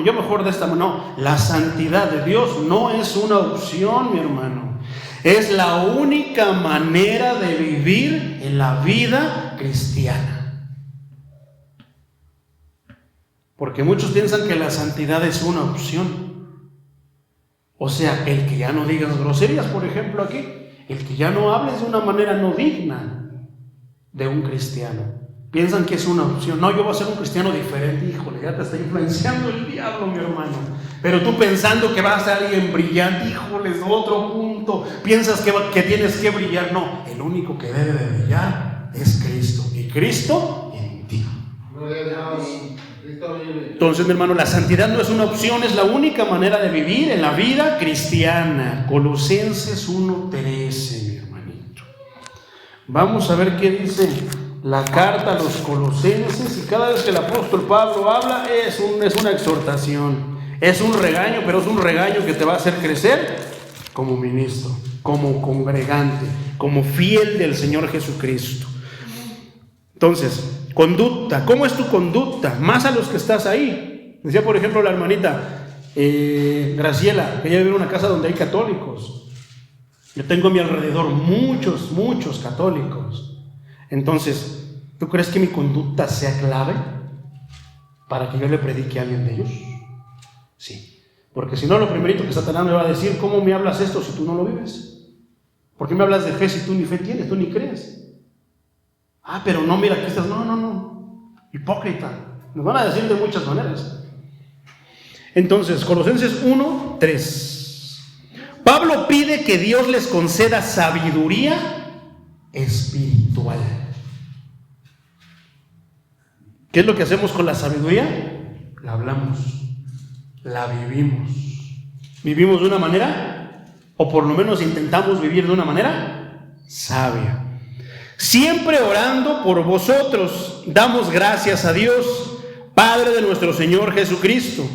yo mejor de esta manera. No, la santidad de Dios no es una opción, mi hermano. Es la única manera de vivir en la vida cristiana. Porque muchos piensan que la santidad es una opción. O sea, el que ya no digas groserías, por ejemplo, aquí, el que ya no hables de una manera no digna de un cristiano. Piensan que es una opción. No, yo voy a ser un cristiano diferente. Híjole, ya te está influenciando el diablo, mi hermano. Pero tú pensando que vas a ser alguien brillante, híjole, es otro punto. Piensas que tienes que brillar. No, el único que debe de brillar es Cristo. Y Cristo en ti. Gloria a Dios. Entonces, mi hermano, la santidad no es una opción, es la única manera de vivir en la vida cristiana. Colosenses 1:13, mi hermanito. Vamos a ver qué dice la carta a los Colosenses. Y cada vez que el apóstol Pablo habla es una exhortación. Es un regaño, pero es un regaño que te va a hacer crecer como ministro, como congregante, como fiel del Señor Jesucristo. Entonces, conducta. ¿Cómo es tu conducta? Más a los que estás ahí. Decía, por ejemplo, la hermanita Graciela, que ella vive en una casa donde hay católicos. Yo tengo a mi alrededor muchos católicos. Entonces, ¿tú crees que mi conducta sea clave para que yo le predique a alguien de ellos? Sí. Porque si no, lo primerito que Satanás me va a decir: ¿cómo me hablas esto si tú no lo vives? ¿Por qué me hablas de fe si tú ni fe tienes, tú ni crees? Ah, pero no, mira, aquí estás. No. Hipócrita. Nos van a decir de muchas maneras. Entonces, Colosenses 1:3. Pablo pide que Dios les conceda sabiduría espiritual. ¿Qué es lo que hacemos con la sabiduría? La hablamos, la vivimos. ¿Vivimos de una manera? O por lo menos intentamos vivir de una manera sabia. Siempre orando por vosotros, damos gracias a Dios, Padre de nuestro Señor Jesucristo,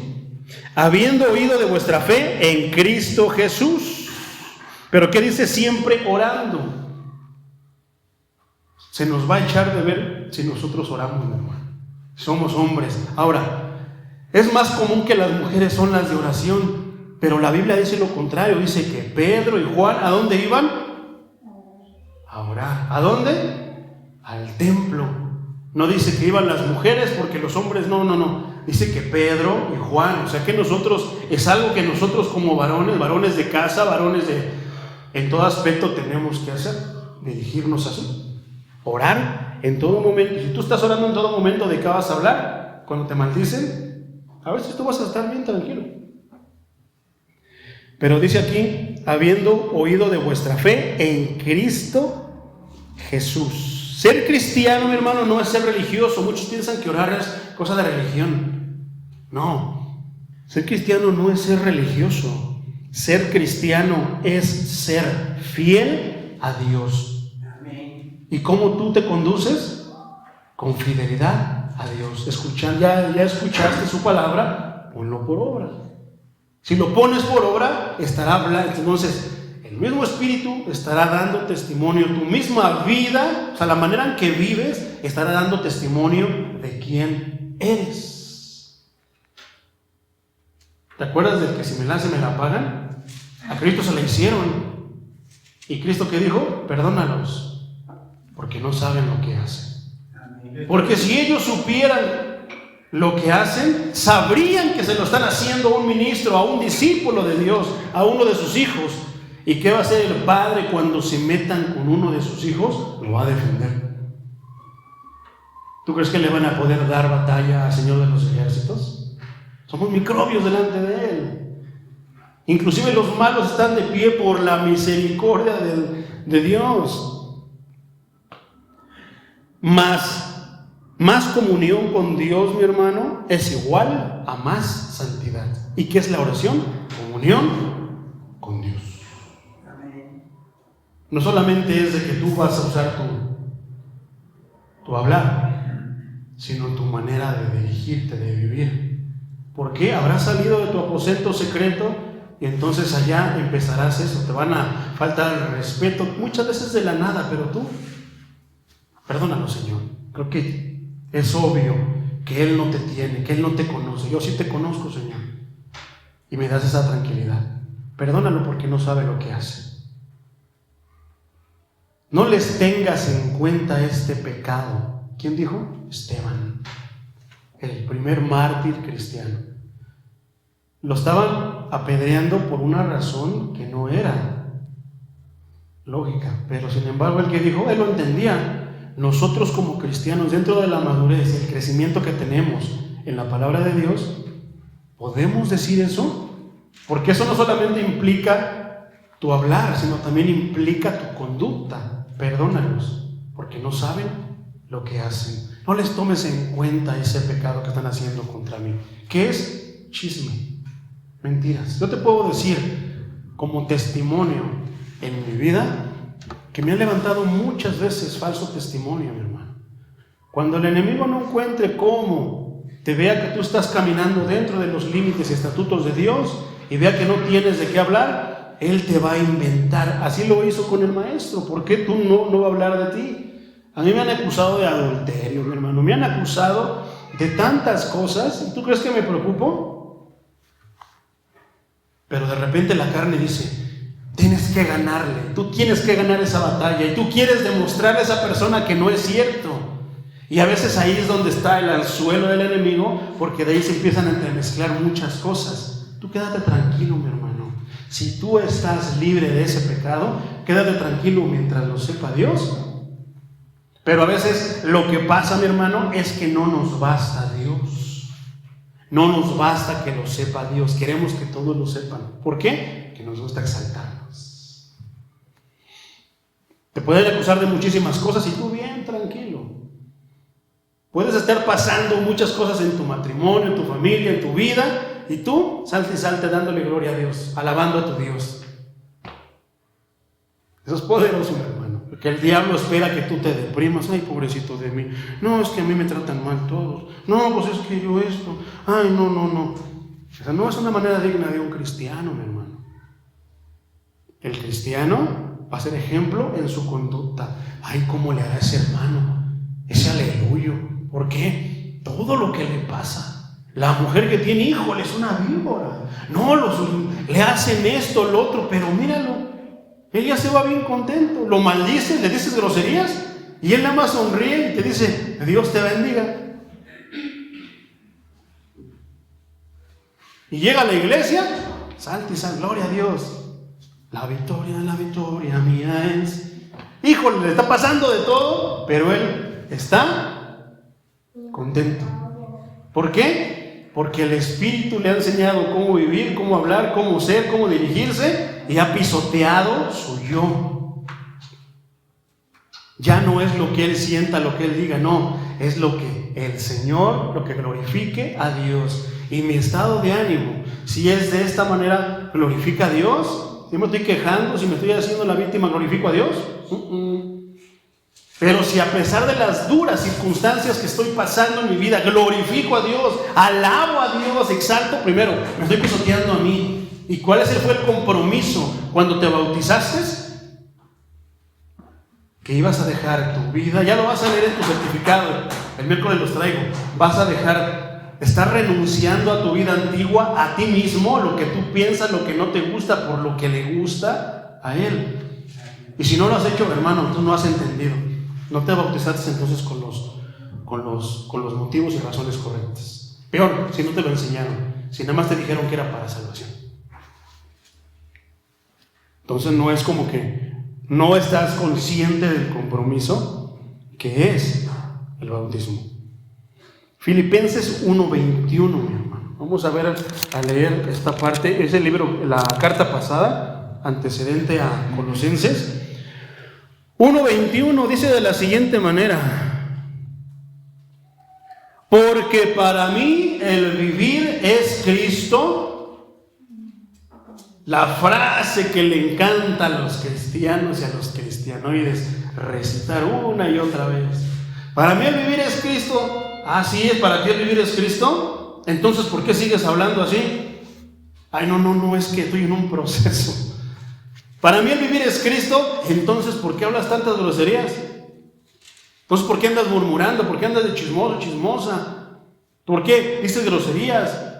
habiendo oído de vuestra fe en Cristo Jesús. Pero ¿qué dice siempre orando? Se nos va a echar de ver si nosotros oramos, mi hermano. Somos hombres. Ahora, es más común que las mujeres son las de oración, pero la Biblia dice lo contrario. Dice que Pedro y Juan, ¿a dónde iban? A orar. ¿A dónde? Al templo. No dice que iban las mujeres porque los hombres no. Dice que Pedro y Juan, o sea que nosotros, es algo que nosotros como varones de casa, en todo aspecto tenemos que hacer, dirigirnos así, orar en todo momento. Si tú estás orando en todo momento, ¿de qué vas a hablar? Cuando te maldicen, a ver si tú vas a estar bien tranquilo. Pero dice aquí, habiendo oído de vuestra fe en Cristo Jesús. Ser cristiano, mi hermano, no es ser religioso. Muchos piensan que orar es cosa de religión. No, ser cristiano no es ser religioso. Ser cristiano es ser fiel a Dios. ¿Y cómo tú te conduces? Con fidelidad a Dios. Ya escuchaste su palabra, ponlo por obra. Si lo pones por obra, estará hablando. Entonces, el mismo Espíritu estará dando testimonio. Tu misma vida, o sea, la manera en que vives, estará dando testimonio de quién eres. ¿Te acuerdas del que si me la hacen, me la pagan? A Cristo se la hicieron. ¿Y Cristo qué dijo? Perdónalos, porque no saben lo que hacen. Porque si ellos supieran lo que hacen, sabrían que se lo están haciendo a un ministro, a un discípulo de Dios, a uno de sus hijos. ¿Y qué va a hacer el padre cuando se metan con uno de sus hijos? Lo va a defender. ¿Tú crees que le van a poder dar batalla al Señor de los ejércitos? Somos microbios delante de Él. Inclusive los malos están de pie por la misericordia de Dios. Más comunión con Dios, mi hermano, es igual a más santidad. ¿Y qué es la oración? Comunión con Dios. No solamente es de que tú vas a usar tu hablar, sino tu manera de dirigirte, de vivir. ¿Por qué? Habrás salido de tu aposento secreto y entonces allá empezarás eso. Te van a faltar el respeto, muchas veces de la nada, pero tú, perdónalo, Señor. Creo que es obvio que Él no te tiene, que Él no te conoce. Yo sí te conozco, Señor, y me das esa tranquilidad. Perdónalo porque no sabe lo que hace. No les tengas en cuenta este pecado. ¿Quién dijo? Esteban, el primer mártir cristiano. Lo estaban apedreando por una razón que no era lógica, pero sin embargo el que dijo, él lo entendía. Nosotros como cristianos, dentro de la madurez, el crecimiento que tenemos en la palabra de Dios, ¿podemos decir eso? Porque eso no solamente implica tu hablar, sino también implica tu conducta. Perdónalos, porque no saben lo que hacen. No les tomes en cuenta ese pecado que están haciendo contra mí. ¿Qué es? Chisme, mentiras. Yo te puedo decir, como testimonio en mi vida, que me han levantado muchas veces falso testimonio, mi hermano. Cuando el enemigo no encuentre cómo te vea que tú estás caminando dentro de los límites y estatutos de Dios y vea que no tienes de qué hablar, Él te va a inventar. Así lo hizo con el maestro. ¿Por qué tú no va a hablar de ti? A mí me han acusado de adulterio, mi hermano. Me han acusado de tantas cosas. ¿Y tú crees que me preocupo? Pero de repente la carne dice, tienes que ganarle. Tú tienes que ganar esa batalla. Y tú quieres demostrarle a esa persona que no es cierto. Y a veces ahí es donde está el anzuelo del enemigo, porque de ahí se empiezan a entremezclar muchas cosas. Tú quédate tranquilo, mi hermano. Si tú estás libre de ese pecado, quédate tranquilo mientras lo sepa Dios. Pero a veces lo que pasa, mi hermano, es que no nos basta Dios. No nos basta que lo sepa Dios. Queremos que todos lo sepan. ¿Por qué? Que nos gusta exaltarnos. Te pueden acusar de muchísimas cosas y tú bien tranquilo. Puedes estar pasando muchas cosas en tu matrimonio, en tu familia, en tu vida, y tú salte y salte dándole gloria a Dios, alabando a tu Dios. Eso es poderoso, mi hermano, porque el diablo espera que tú te deprimas. Ay, pobrecito de mí. No, es que a mí me tratan mal todos. No, pues es que yo esto. Ay, no. Esa no es una manera digna de un cristiano, mi hermano. El cristiano va a ser ejemplo en su conducta. Ay, ¿cómo le hará ese hermano? Ese aleluyo. ¿Por qué? Todo lo que le pasa. La mujer que tiene hijos es una víbora. No, le hacen esto, lo otro, pero míralo. Él ya se va bien contento. Lo maldices, le dices groserías y él nada más sonríe y te dice, Dios te bendiga. Y llega a la iglesia, salta y salta, gloria a Dios. La victoria mía es. Híjole, le está pasando de todo, pero él está contento. ¿Por qué? Porque el Espíritu le ha enseñado cómo vivir, cómo hablar, cómo ser, cómo dirigirse, y ha pisoteado su yo. Ya no es lo que él sienta, lo que él diga, no, es lo que el Señor, lo que glorifique a Dios. Y mi estado de ánimo, si es de esta manera, glorifica a Dios. Si me estoy quejando, si me estoy haciendo la víctima, glorifico a Dios. Pero si a pesar de las duras circunstancias que estoy pasando en mi vida, glorifico a Dios, alabo a Dios, exalto, primero me estoy pisoteando a mí. ¿Y cuál fue el compromiso cuando te bautizaste? Que ibas a dejar tu vida, ya lo vas a leer en tu certificado, el miércoles los traigo, vas a dejar, estás renunciando a tu vida antigua, a ti mismo, lo que tú piensas, lo que no te gusta, por lo que le gusta a Él. Y si no lo has hecho, hermano, tú no has entendido. No te bautizaste entonces con los motivos y razones correctas. Peor, si no te lo enseñaron, si nada más te dijeron que era para salvación. Entonces no es como que no estás consciente del compromiso que es el bautismo. Filipenses 1:21, mi hermano. Vamos a leer esta parte. Es el libro, la carta pasada, antecedente a Colosenses. 1:21 dice de la siguiente manera: porque para mí el vivir es Cristo. La frase que le encanta a los cristianos y a los cristianoides recitar una y otra vez. Para mí el vivir es Cristo. Ah, sí, ¿para ti el vivir es Cristo? Entonces, ¿por qué sigues hablando así? Ay, no, es que estoy en un proceso. Para mí el vivir es Cristo. Entonces, ¿por qué hablas tantas groserías? Entonces, ¿por qué andas murmurando? ¿Por qué andas de chismoso, chismosa? ¿Por qué dices groserías?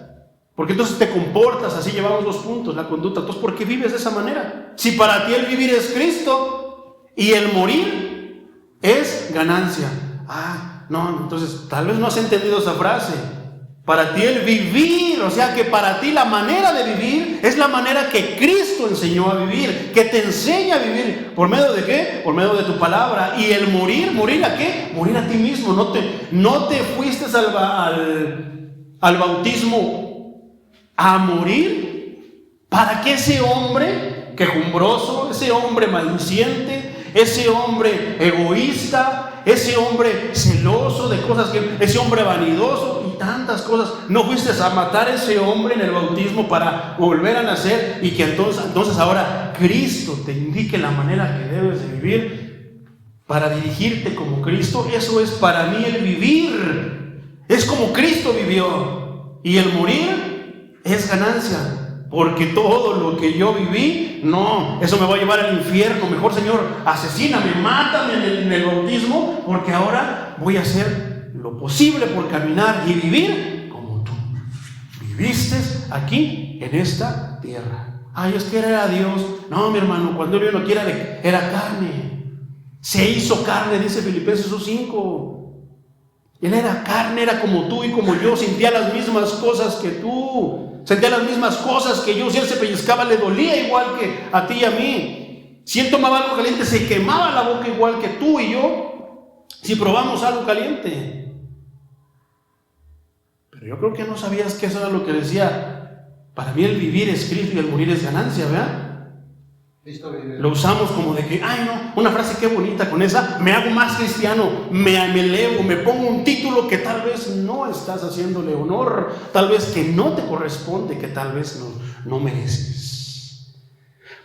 ¿Por qué entonces te comportas así? Llevamos 2 puntos, la conducta. Entonces, ¿por qué vives de esa manera? Si para ti el vivir es Cristo y el morir es ganancia. Ah, no, entonces tal vez no has entendido esa frase. Para ti el vivir, o sea que para ti la manera de vivir es la manera que Cristo enseñó a vivir, que te enseña a vivir. ¿Por medio de qué? Por medio de tu palabra. Y el ¿morir a qué? Morir a ti mismo. No te fuiste al bautismo a morir para que ese hombre quejumbroso, ese hombre maldiciente, ese hombre egoísta, ese hombre celoso de cosas ese hombre vanidoso y tantas cosas, no fuiste a matar a ese hombre en el bautismo para volver a nacer y que entonces ahora Cristo te indique la manera que debes de vivir para dirigirte como Cristo. Eso es para mí el vivir. Es como Cristo vivió. Y el morir es ganancia. Porque todo lo que yo viví, no, eso me va a llevar al infierno. Mejor, Señor, asesíname, mátame en el bautismo, porque ahora voy a hacer lo posible por caminar y vivir como tú viviste aquí en esta tierra. Ay, es que era Dios. No, mi hermano, cuando Él no quiera, era carne. Se hizo carne, dice Filipenses 5. Él era carne, era como tú y como yo, sentía las mismas cosas que tú. Sentía las mismas cosas que yo. Si Él se pellizcaba, le dolía igual que a ti y a mí. Si Él tomaba algo caliente, se quemaba la boca igual que tú y yo, si probamos algo caliente. Pero yo creo que no sabías que eso era lo que decía. Para mí el vivir es Cristo y el morir es ganancia, ¿verdad? Lo usamos como de que, ay no, una frase qué bonita, con esa me hago más cristiano, me elevo, me pongo un título que tal vez no estás haciéndole honor, tal vez que no te corresponde, que tal vez no mereces.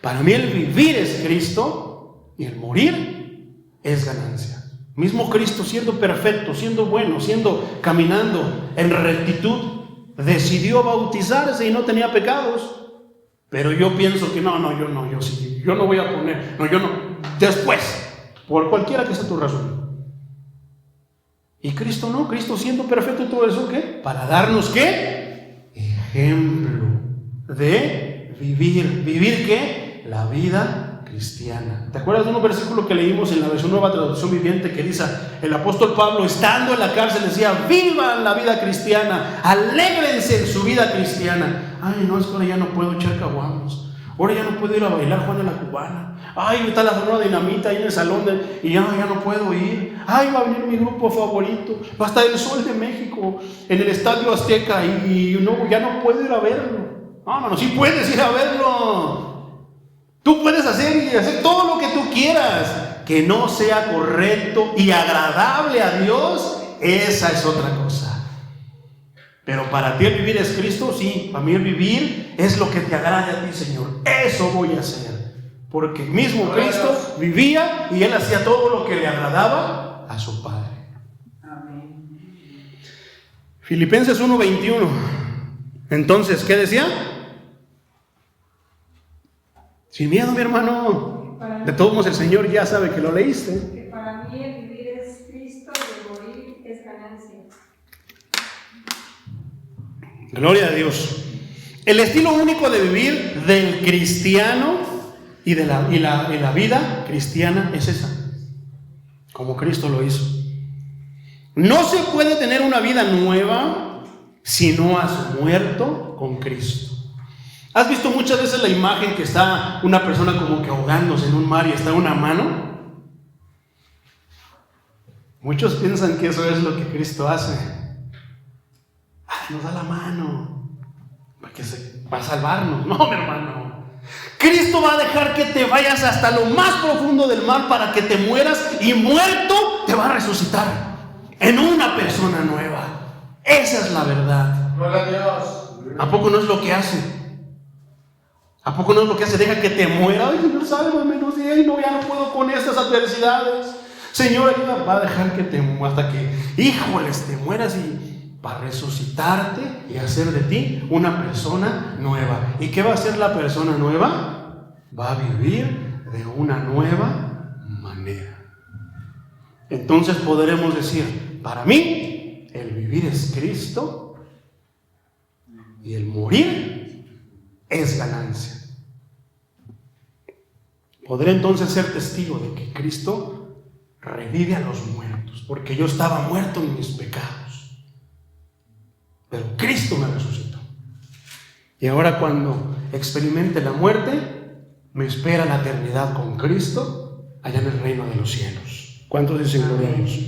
Para mí el vivir es Cristo y el morir es ganancia. Mismo Cristo, siendo perfecto, siendo bueno, caminando en rectitud, decidió bautizarse y no tenía pecados. Pero yo pienso que yo no voy a poner, después, por cualquiera que sea tu razón. Y Cristo no, Cristo siendo perfecto y todo eso, ¿qué? Para darnos, ¿qué? Ejemplo de vivir, ¿qué? La vida cristiana. ¿Te acuerdas de un versículo que leímos en la versión Nueva Traducción Viviente que dice, el apóstol Pablo, estando en la cárcel, decía, vivan la vida cristiana, alégrense en su vida cristiana? Ay, no, es que ahora ya no puedo echar caguamos. Ahora ya no puedo ir a bailar Juana la Cubana. Ay, está la Sonora Dinamita ahí en el salón y ya no puedo ir. Ay, va a venir mi grupo favorito. Va a estar el Sol de México en el Estadio Azteca y no, ya no puedo ir a verlo. No, sí puedes ir a verlo. Tú puedes hacer todo lo que tú quieras. Que no sea correcto y agradable a Dios, esa es otra cosa. Pero para ti el vivir es Cristo, sí. Para mí el vivir es lo que te agrade a ti, Señor. Eso voy a hacer. Porque el mismo Cristo vivía y Él hacía todo lo que le agradaba a su Padre. Amén. Filipenses 1:21. Entonces, ¿qué decía? Sin miedo, mi hermano. De todos modos, el Señor ya sabe que lo leíste. Que para mí el vivir es Cristo y el morir es ganancia. Gloria a Dios. El estilo único de vivir del cristiano y de la vida cristiana es esa, como Cristo lo hizo. No se puede tener una vida nueva si no has muerto con Cristo. ¿Has visto muchas veces la imagen que está una persona como que ahogándose en un mar y está una mano? Muchos piensan que eso es lo que Cristo hace. Nos da la mano porque va a salvarnos. No, mi hermano, Cristo va a dejar que te vayas hasta lo más profundo del mar para que te mueras y muerto te va a resucitar en una persona nueva. Esa es la verdad. Gloria a Dios. ¿A poco no es lo que hace? ¿A poco no es lo que hace? Deja que te muera. Ay, Señor, sálvame, menos de ahí, no, ya no puedo con estas adversidades. Señor, ayuda, va a dejar que hasta que, híjoles, te mueras y para resucitarte y hacer de ti una persona nueva. ¿Y qué va a hacer la persona nueva? Va a vivir de una nueva manera. Entonces podremos decir, para mí, el vivir es Cristo y el morir es ganancia. Podré entonces ser testigo de que Cristo revive a los muertos, porque yo estaba muerto en mis pecados. Pero Cristo me resucitó. Y ahora cuando experimente la muerte, me espera la eternidad con Cristo allá en el reino de los cielos. ¿Cuántos dicen gloria a Dios?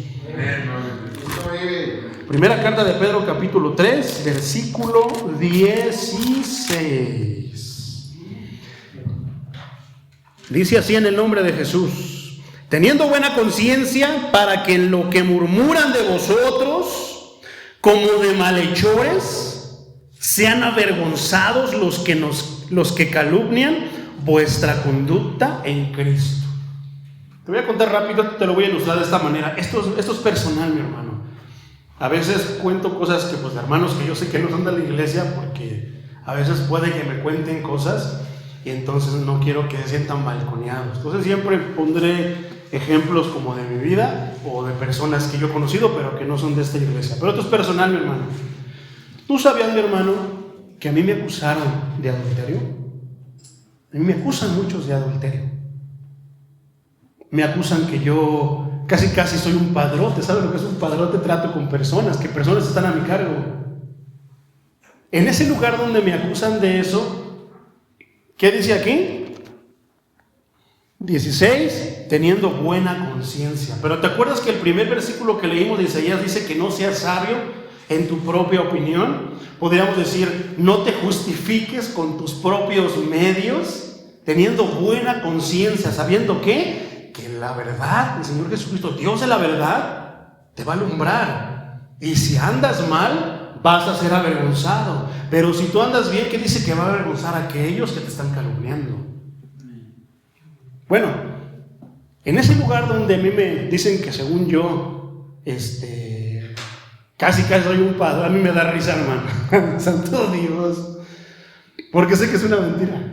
Primera carta de Pedro, capítulo 3, versículo 16. Dice así en el nombre de Jesús: teniendo buena conciencia, para que en lo que murmuran de vosotros como de malhechores sean avergonzados los que calumnian vuestra conducta en Cristo. Te voy a contar rápido, te lo voy a ilustrar de esta manera. Esto es personal, mi hermano. A veces cuento cosas que, pues, de hermanos que yo sé que no son de la iglesia, porque a veces puede que me cuenten cosas y entonces no quiero que se sientan balconeados. Entonces siempre pondré ejemplos como de mi vida o de personas que yo he conocido, pero que no son de esta iglesia. Pero esto es personal, mi hermano. ¿Tú sabías, mi hermano, que a mí me acusaron de adulterio? A mí me acusan muchos de adulterio. Me acusan que yo casi soy un padrote. ¿Sabes lo que es un padrote? Trato con personas, que personas están a mi cargo. En ese lugar donde me acusan de eso, ¿qué dice aquí? 16, teniendo buena conciencia. Pero ¿te acuerdas que el primer versículo que leímos de Isaías dice que no seas sabio en tu propia opinión? Podríamos decir, no te justifiques con tus propios medios, teniendo buena conciencia, sabiendo que la verdad, el Señor Jesucristo, Dios de la verdad, te va a alumbrar. Y si andas mal, vas a ser avergonzado. Pero si tú andas bien, ¿qué dice? Que va a avergonzar a aquellos que te están calumniando. Bueno, en ese lugar donde a mí me dicen que según yo, casi soy un padre, a mí me da risa, hermano. Santo Dios. Porque sé que es una mentira.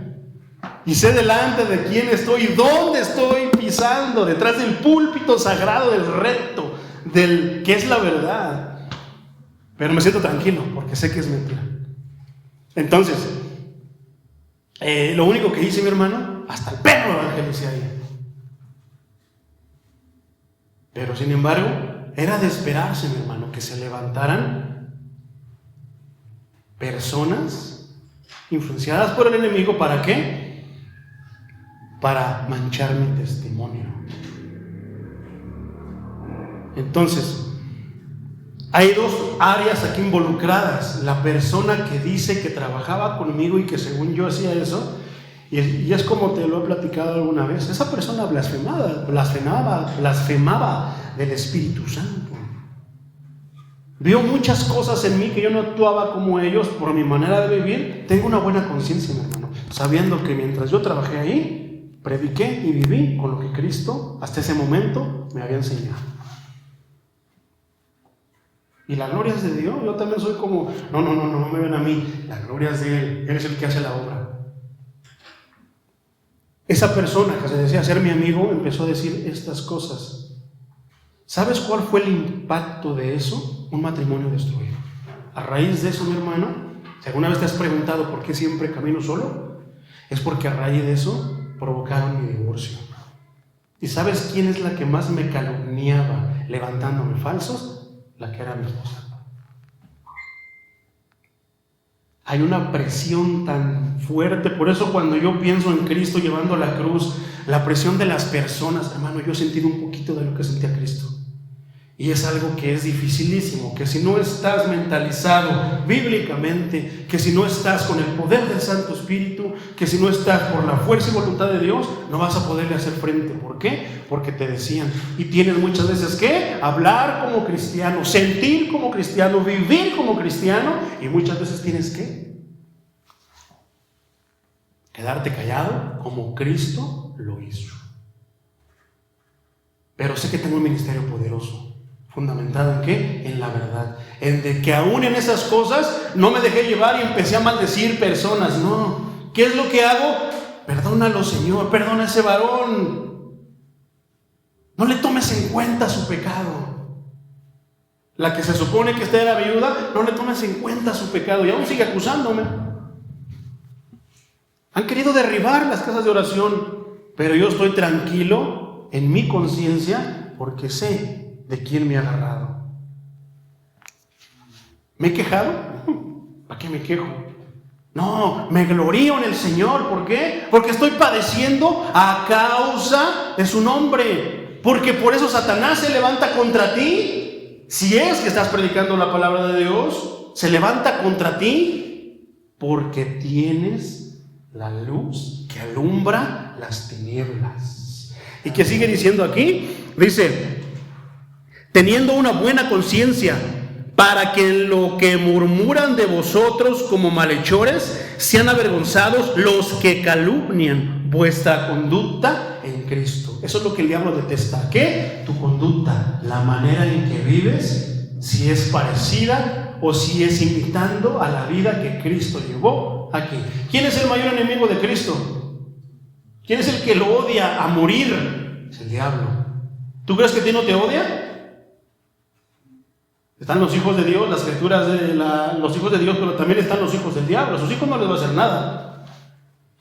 Y sé delante de quién estoy y dónde estoy pisando, detrás del púlpito sagrado, del recto, del que es la verdad. Pero me siento tranquilo porque sé que es mentira. Entonces, lo único que hice, mi hermano, hasta el perro evangelicé ahí. Pero sin embargo, era de esperarse, mi hermano, que se levantaran personas influenciadas por el enemigo. ¿Para qué? Para manchar mi testimonio. Entonces, hay dos áreas aquí involucradas. La persona que dice que trabajaba conmigo y que según yo hacía eso, y es como te lo he platicado alguna vez, esa persona blasfemaba del Espíritu Santo. Vio muchas cosas en mí que yo no actuaba como ellos por mi manera de vivir. Tengo una buena conciencia, mi hermano, sabiendo que mientras yo trabajé ahí, prediqué y viví con lo que Cristo hasta ese momento me había enseñado. Y la gloria es de Dios. Yo también soy como, no me ven a mí, la gloria es de Él. Él es el que hace la obra. Esa persona que se decía ser mi amigo empezó a decir estas cosas. ¿Sabes cuál fue el impacto de eso? Un matrimonio destruido. A raíz de eso, mi hermano, si alguna vez te has preguntado por qué siempre camino solo, es porque a raíz de eso provocaron mi divorcio. ¿Y sabes quién es la que más me calumniaba levantándome falsos? La que era mi esposa. Hay una presión tan fuerte. Por eso cuando yo pienso en Cristo llevando la cruz, la presión de las personas, hermano, yo he sentido un poquito de lo que sentía Cristo. Y es algo que es dificilísimo, que si no estás mentalizado bíblicamente, que si no estás con el poder del Santo Espíritu, que si no estás por la fuerza y voluntad de Dios, no vas a poderle hacer frente. ¿Por qué? Porque te decían, y tienes muchas veces que hablar como cristiano, sentir como cristiano, vivir como cristiano, y muchas veces tienes que quedarte callado como Cristo lo hizo. Pero sé que tengo un ministerio poderoso. ¿Fundamentado en qué? En la verdad. En de que aún en esas cosas no me dejé llevar y empecé a maldecir personas. No. ¿Qué es lo que hago? Perdónalo, Señor. Perdona a ese varón. No le tomes en cuenta su pecado. La que se supone que esta era viuda, no le tomes en cuenta su pecado. Y aún sigue acusándome. Han querido derribar las casas de oración. Pero yo estoy tranquilo en mi conciencia porque sé de quién me ha agarrado. ¿Me he quejado? ¿Para qué me quejo? No, me glorío en el Señor. ¿Por qué? Porque estoy padeciendo a causa de su nombre. Porque por eso Satanás se levanta contra ti. Si es que estás predicando la palabra de Dios, se levanta contra ti porque tienes la luz que alumbra las tinieblas. ¿Y qué sigue diciendo aquí? Dice, teniendo una buena conciencia, para que en lo que murmuran de vosotros como malhechores sean avergonzados los que calumnian vuestra conducta en Cristo. Eso es lo que el diablo detesta. ¿Qué? Tu conducta, la manera en que vives si es parecida o si es imitando a la vida que Cristo llevó aquí. ¿Quién es el mayor enemigo de Cristo? ¿Quién es el que lo odia a morir? Es el diablo. ¿Tú crees que a ti no te odia? Están los hijos de Dios, las escrituras de los hijos de Dios, pero también están los hijos del diablo. A sus hijos no les va a hacer nada,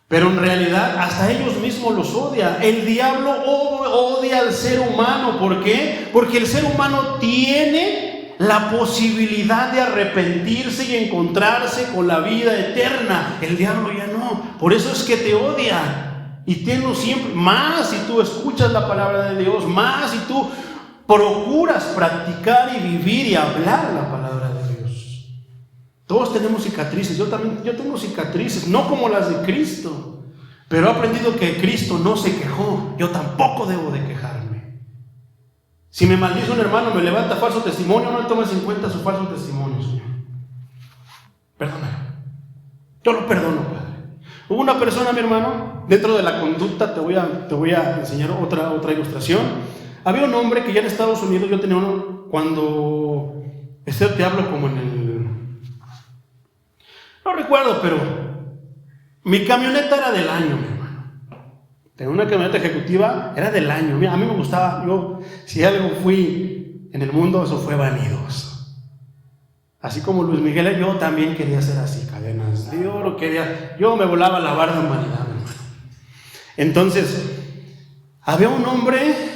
pero en realidad hasta ellos mismos los odia. El diablo odia al ser humano. ¿Por qué? Porque el ser humano tiene la posibilidad de arrepentirse y encontrarse con la vida eterna. El diablo ya no. Por eso es que te odia. Y tenlo siempre, más si tú escuchas la palabra de Dios, más si tú procuras practicar y vivir y hablar la palabra de Dios. Todos tenemos cicatrices. Yo tengo cicatrices, no como las de Cristo, pero he aprendido que Cristo no se quejó. Yo tampoco debo de quejarme. Si me maldice un hermano, me levanta falso testimonio, no le tomes en cuenta su falso testimonio, Señor. Perdónalo. Yo lo perdono, Padre. Hubo una persona, mi hermano, dentro de la conducta, te voy a enseñar otra ilustración. Había un hombre que ya en Estados Unidos, yo tenía uno, cuando, te hablo como en el, no recuerdo, pero mi camioneta era del año, mi hermano. Tenía una camioneta ejecutiva, era del año. Mira, a mí me gustaba, si algo fui en el mundo, eso fue vanidoso. Así como Luis Miguel, yo también quería ser así, cadenas de oro, yo me volaba la barda en vanidad, mi hermano. Entonces, había un hombre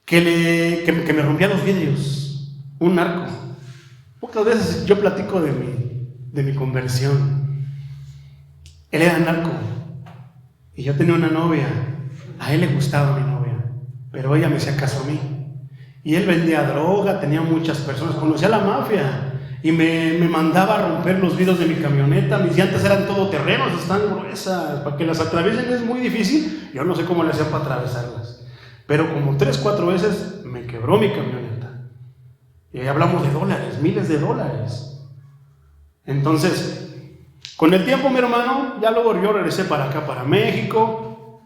que me rompía los vidrios, un narco. Pocas veces yo platico de mi conversión. Él era narco y yo tenía una novia. A él le gustaba mi novia, pero ella me hacía caso a mí. Y él vendía droga, tenía muchas personas, conocía a la mafia y me mandaba a romper los vidrios de mi camioneta. Mis llantas eran todoterrenos, están gruesas, para que las atraviesen es muy difícil. Yo no sé cómo le hacían para atravesarlas, pero como 3-4 veces me quebró mi camioneta. Y ahí hablamos de dólares, miles de dólares. Entonces, con el tiempo, mi hermano, ya luego yo regresé para acá, para México.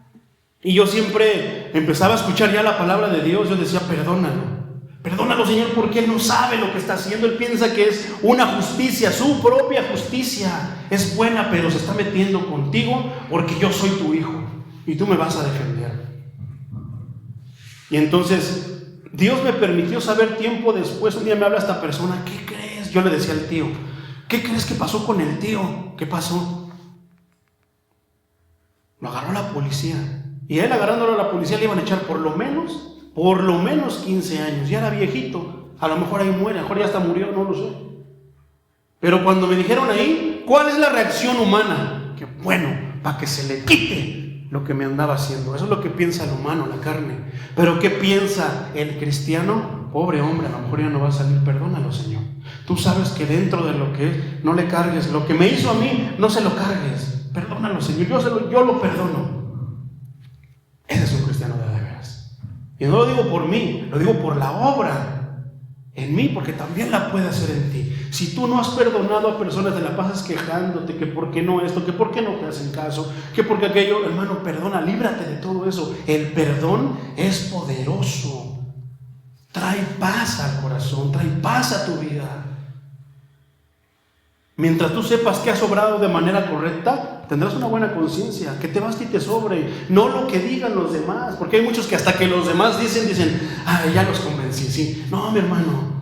Y yo siempre empezaba a escuchar ya la palabra de Dios. Yo decía, perdónalo, Señor, porque Él no sabe lo que está haciendo. Él piensa que es una justicia, su propia justicia es buena, pero se está metiendo contigo porque yo soy tu hijo y tú me vas a defender. Y entonces Dios me permitió saber tiempo después. Un día me habla esta persona, ¿qué crees? Yo le decía al tío, ¿qué crees que pasó con el tío? ¿Qué pasó? Lo agarró la policía. Y a él, agarrándolo a la policía, le iban a echar por lo menos 15 años. Ya era viejito, a lo mejor ahí muere, a lo mejor ya hasta murió, no lo sé. Pero cuando me dijeron ahí, ¿cuál es la reacción humana? Que bueno, para que se le quite lo que me andaba haciendo. Eso es lo que piensa el humano, la carne. Pero ¿qué piensa el cristiano? Pobre hombre, a lo mejor ya no va a salir. Perdónalo, Señor. Tú sabes que dentro de lo que es, no le cargues. Lo que me hizo a mí, no se lo cargues. Perdónalo, Señor. Yo lo perdono. Ese es un cristiano de veras. Y no lo digo por mí, lo digo por la obra en mí, porque también la puede hacer en ti. Si tú no has perdonado a personas, te la pasas quejándote, que por qué no esto, que por qué no te hacen caso, que porque aquello, hermano, perdona, líbrate de todo eso. El perdón es poderoso. Trae paz al corazón, trae paz a tu vida. Mientras tú sepas que has obrado de manera correcta, tendrás una buena conciencia, que te baste y te sobre, no lo que digan los demás, porque hay muchos que hasta que los demás dicen, ya los convencí, sí. No, mi hermano,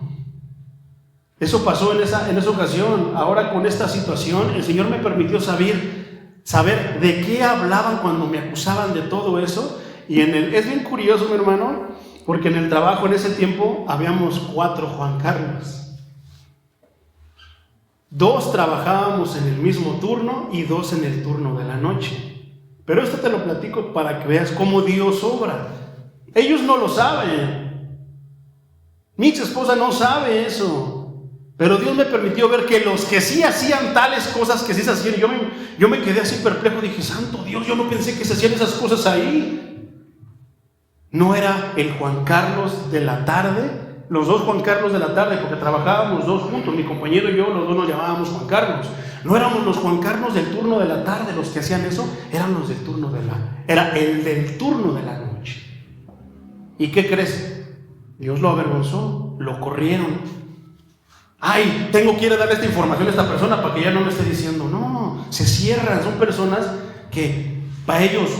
eso pasó en esa ocasión. Ahora con esta situación, el Señor me permitió saber de qué hablaban cuando me acusaban de todo eso. Y es bien curioso, mi hermano, porque en el trabajo en ese tiempo habíamos 4 Juan Carlos. 2 trabajábamos en el mismo turno y 2 en el turno de la noche. Pero esto te lo platico para que veas cómo Dios obra. Ellos no lo saben. Mi ex esposa no sabe eso. Pero Dios me permitió ver que los que sí hacían tales cosas que sí se hacían, yo me quedé así perplejo. Dije, santo Dios, yo no pensé que se hacían esas cosas ahí. No era el Juan Carlos de la tarde, los 2 Juan Carlos de la tarde, porque trabajábamos 2 juntos, mi compañero y yo, los 2 nos llamábamos Juan Carlos. No éramos los Juan Carlos del turno de la tarde los que hacían eso, eran los del turno era el del turno de la noche. ¿Y qué crees? Dios lo avergonzó. lo corrieron. Ay, tengo que ir a darle esta información a esta persona para que ya no me esté diciendo. No, se cierran. Son personas que para ellos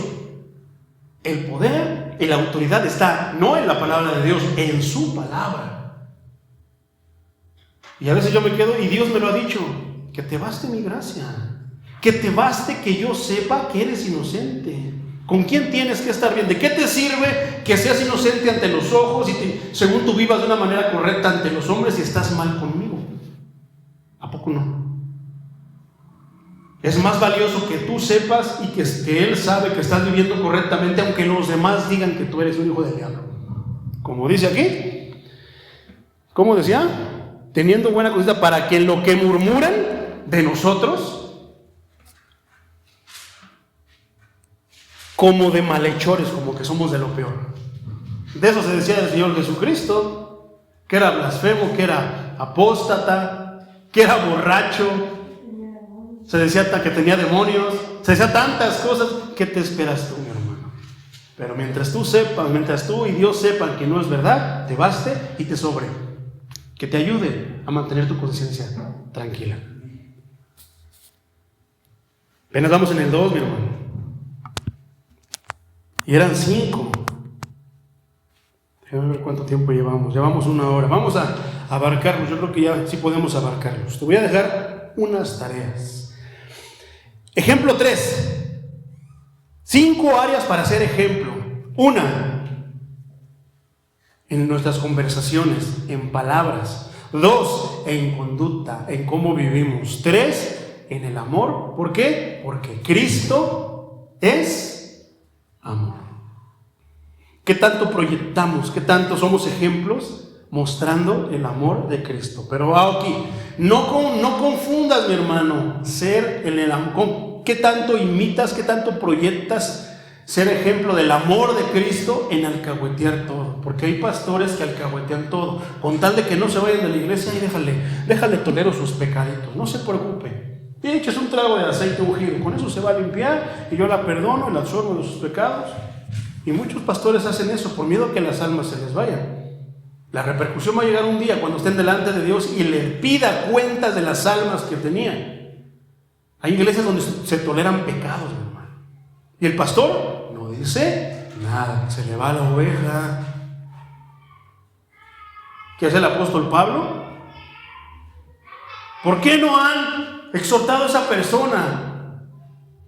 el poder y la autoridad está no en la palabra de Dios, en su palabra. Y a veces yo me quedo, y Dios me lo ha dicho, que te baste mi gracia, que te baste que yo sepa que eres inocente. ¿Con quién tienes que estar bien? ¿De qué te sirve que seas inocente ante los ojos y según tú vivas de una manera correcta ante los hombres y estás mal conmigo? ¿A poco no? Es más valioso que tú sepas y que Él sabe que estás viviendo correctamente, aunque los demás digan que tú eres un hijo del diablo. Como dice aquí, ¿cómo decía? Teniendo buena conciencia para que en lo que murmuran de nosotros, como de malhechores, como que somos de lo peor. De eso se decía del Señor Jesucristo, que era blasfemo, que era apóstata, que era borracho. Se decía que tenía demonios, se decía tantas cosas. ¿Qué te esperas tú, mi hermano? Pero mientras tú sepas, mientras tú y Dios sepan que no es verdad, te baste y te sobre, que te ayude a mantener tu conciencia tranquila. Apenas vamos en el 2, mi hermano. Y eran 5. Déjame ver cuánto tiempo llevamos. Llevamos 1 hora. Vamos a abarcarlos. Yo creo que ya sí podemos abarcarlos. Te voy a dejar unas tareas. Ejemplo 3. 5 áreas para ser ejemplo. 1, en nuestras conversaciones, en palabras. 2, en conducta, en cómo vivimos. 3, en el amor. ¿Por qué? Porque Cristo es amor. ¿Qué tanto proyectamos? ¿Qué tanto somos ejemplos mostrando el amor de Cristo? Pero aquí, no confundas, mi hermano, ser el amor. ¿Qué tanto imitas? ¿Qué tanto proyectas ser ejemplo del amor de Cristo en alcahuetear todo? Porque hay pastores que alcahuetean todo. Con tal de que no se vayan de la iglesia, y déjale tolero sus pecaditos. No se preocupe. Y eches un trago de aceite ungido. Con eso se va a limpiar y yo la perdono y la absorbo de sus pecados. Y muchos pastores hacen eso por miedo a que las almas se les vayan. La repercusión va a llegar un día cuando estén delante de Dios y le pida cuentas de las almas que tenían. Hay iglesias donde se toleran pecados, mi hermano. Y el pastor no dice nada, se le va la oveja. ¿Qué hace el apóstol Pablo? ¿Por qué no han exhortado a esa persona?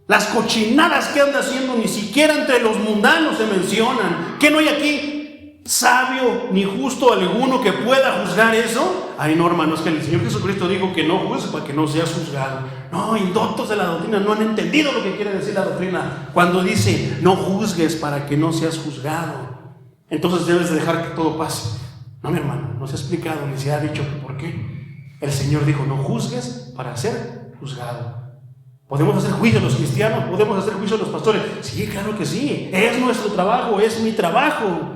Las cochinadas que anda haciendo ni siquiera entre los mundanos se mencionan. ¿Qué no hay aquí sabio ni justo alguno que pueda juzgar eso? Ay, no, hermano, es que el Señor Jesucristo dijo que no juzgues para que no seas juzgado. No, indoctos de la doctrina no han entendido lo que quiere decir la doctrina cuando dice no juzgues para que no seas juzgado. Entonces debes de dejar que todo pase. No, mi hermano, no se ha explicado ni se ha dicho por qué. El Señor dijo no juzgues para ser juzgado. ¿Podemos hacer juicio a los cristianos? ¿Podemos hacer juicio a los pastores? Sí, claro que sí. Es nuestro trabajo, es mi trabajo.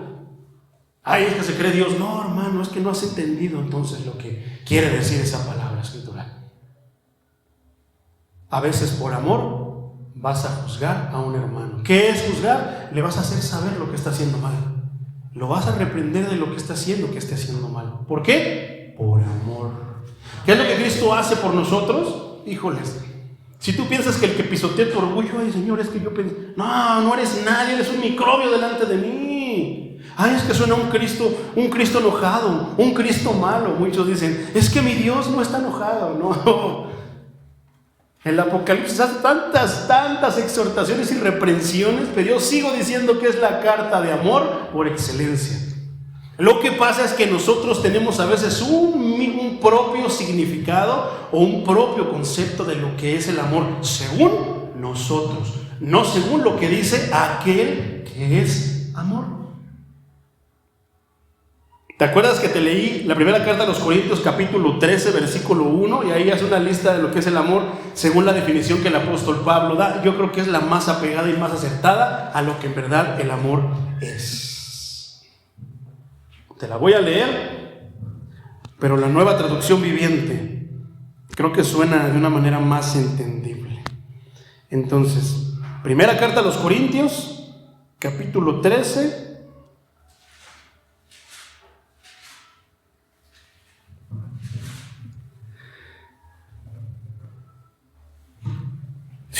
Ay, es que se cree Dios. No, hermano, es que no has entendido entonces lo que quiere decir esa palabra escritural. A veces por amor vas a juzgar a un hermano. ¿Qué es juzgar? Le vas a hacer saber lo que está haciendo mal. Lo vas a reprender de lo que está haciendo que esté haciendo mal. ¿Por qué? Por amor. ¿Qué es lo que Cristo hace por nosotros? Híjoles, si tú piensas que el que pisotea tu orgullo, ay, Señor, es que yo pensé, no eres nadie, eres un microbio delante de mí. Ay, es que suena un Cristo enojado, un Cristo malo. Muchos dicen, es que mi Dios no está enojado. No. El Apocalipsis hace tantas exhortaciones y reprensiones, pero yo sigo diciendo que es la carta de amor por excelencia. Lo que pasa es que nosotros tenemos a veces un propio significado o un propio concepto de lo que es el amor según nosotros, no según lo que dice aquel que es amor. ¿Te acuerdas que te leí la primera carta a los Corintios, capítulo 13, versículo 1? Y ahí hace una lista de lo que es el amor según la definición que el apóstol Pablo da. Yo creo que es la más apegada y más acertada a lo que en verdad el amor es. Te la voy a leer, pero la Nueva Traducción Viviente creo que suena de una manera más entendible. Entonces, primera carta a los Corintios, capítulo 13,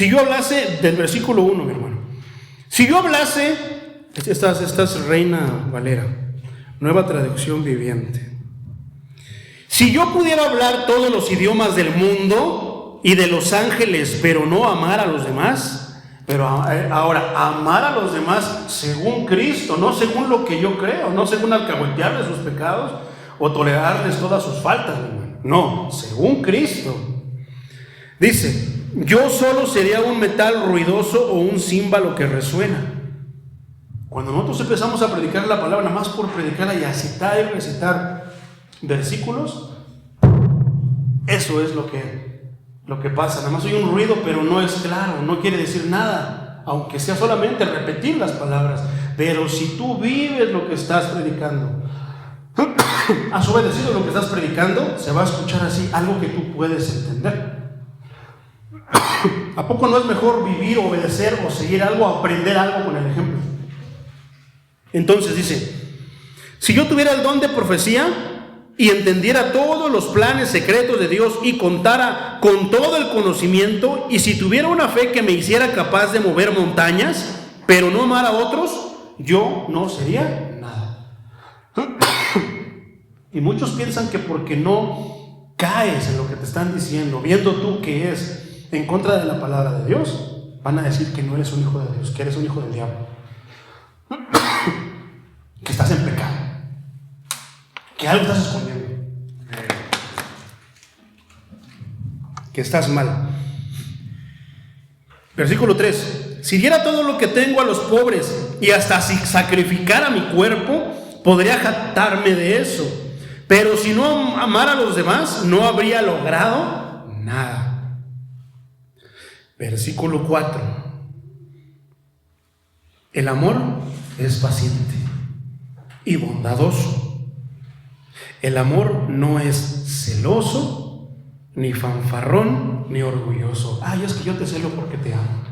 Si yo hablase, del versículo 1, mi hermano, si yo hablase, esta es Reina Valera, Nueva Traducción Viviente. Si yo pudiera hablar todos los idiomas del mundo y de los ángeles, pero no amar a los demás, pero ahora, amar a los demás según Cristo, no según lo que yo creo, no según alcahuetearles sus pecados o tolerarles todas sus faltas, mi hermano. No, según Cristo. Dice, yo solo sería un metal ruidoso o un címbalo que resuena. Cuando nosotros empezamos a predicar la palabra, nada más por predicarla y a citar y recitar versículos, eso es lo que pasa. Nada más oye un ruido, pero no es claro, no quiere decir nada, aunque sea solamente repetir las palabras. Pero si tú vives lo que estás predicando, has obedecido lo que estás predicando, se va a escuchar así, algo que tú puedes entender. ¿A poco no es mejor vivir, obedecer o seguir algo, aprender algo con el ejemplo? Entonces dice, si yo tuviera el don de profecía y entendiera todos los planes secretos de Dios y contara con todo el conocimiento, y si tuviera una fe que me hiciera capaz de mover montañas, pero no amar a otros, yo no sería nada. Y muchos piensan que porque no caes en lo que te están diciendo, viendo tú que es en contra de la palabra de Dios, van a decir que no eres un hijo de Dios, que eres un hijo del diablo, que estás en pecado, que algo estás escondiendo, que estás mal. Versículo 3: si diera todo lo que tengo a los pobres y hasta si sacrificara mi cuerpo, podría jactarme de eso. Pero si no amara a los demás, no habría logrado nada. Versículo 4: el amor es paciente y bondadoso. El amor no es celoso, ni fanfarrón, ni orgulloso. Ay, es que yo te celo porque te amo.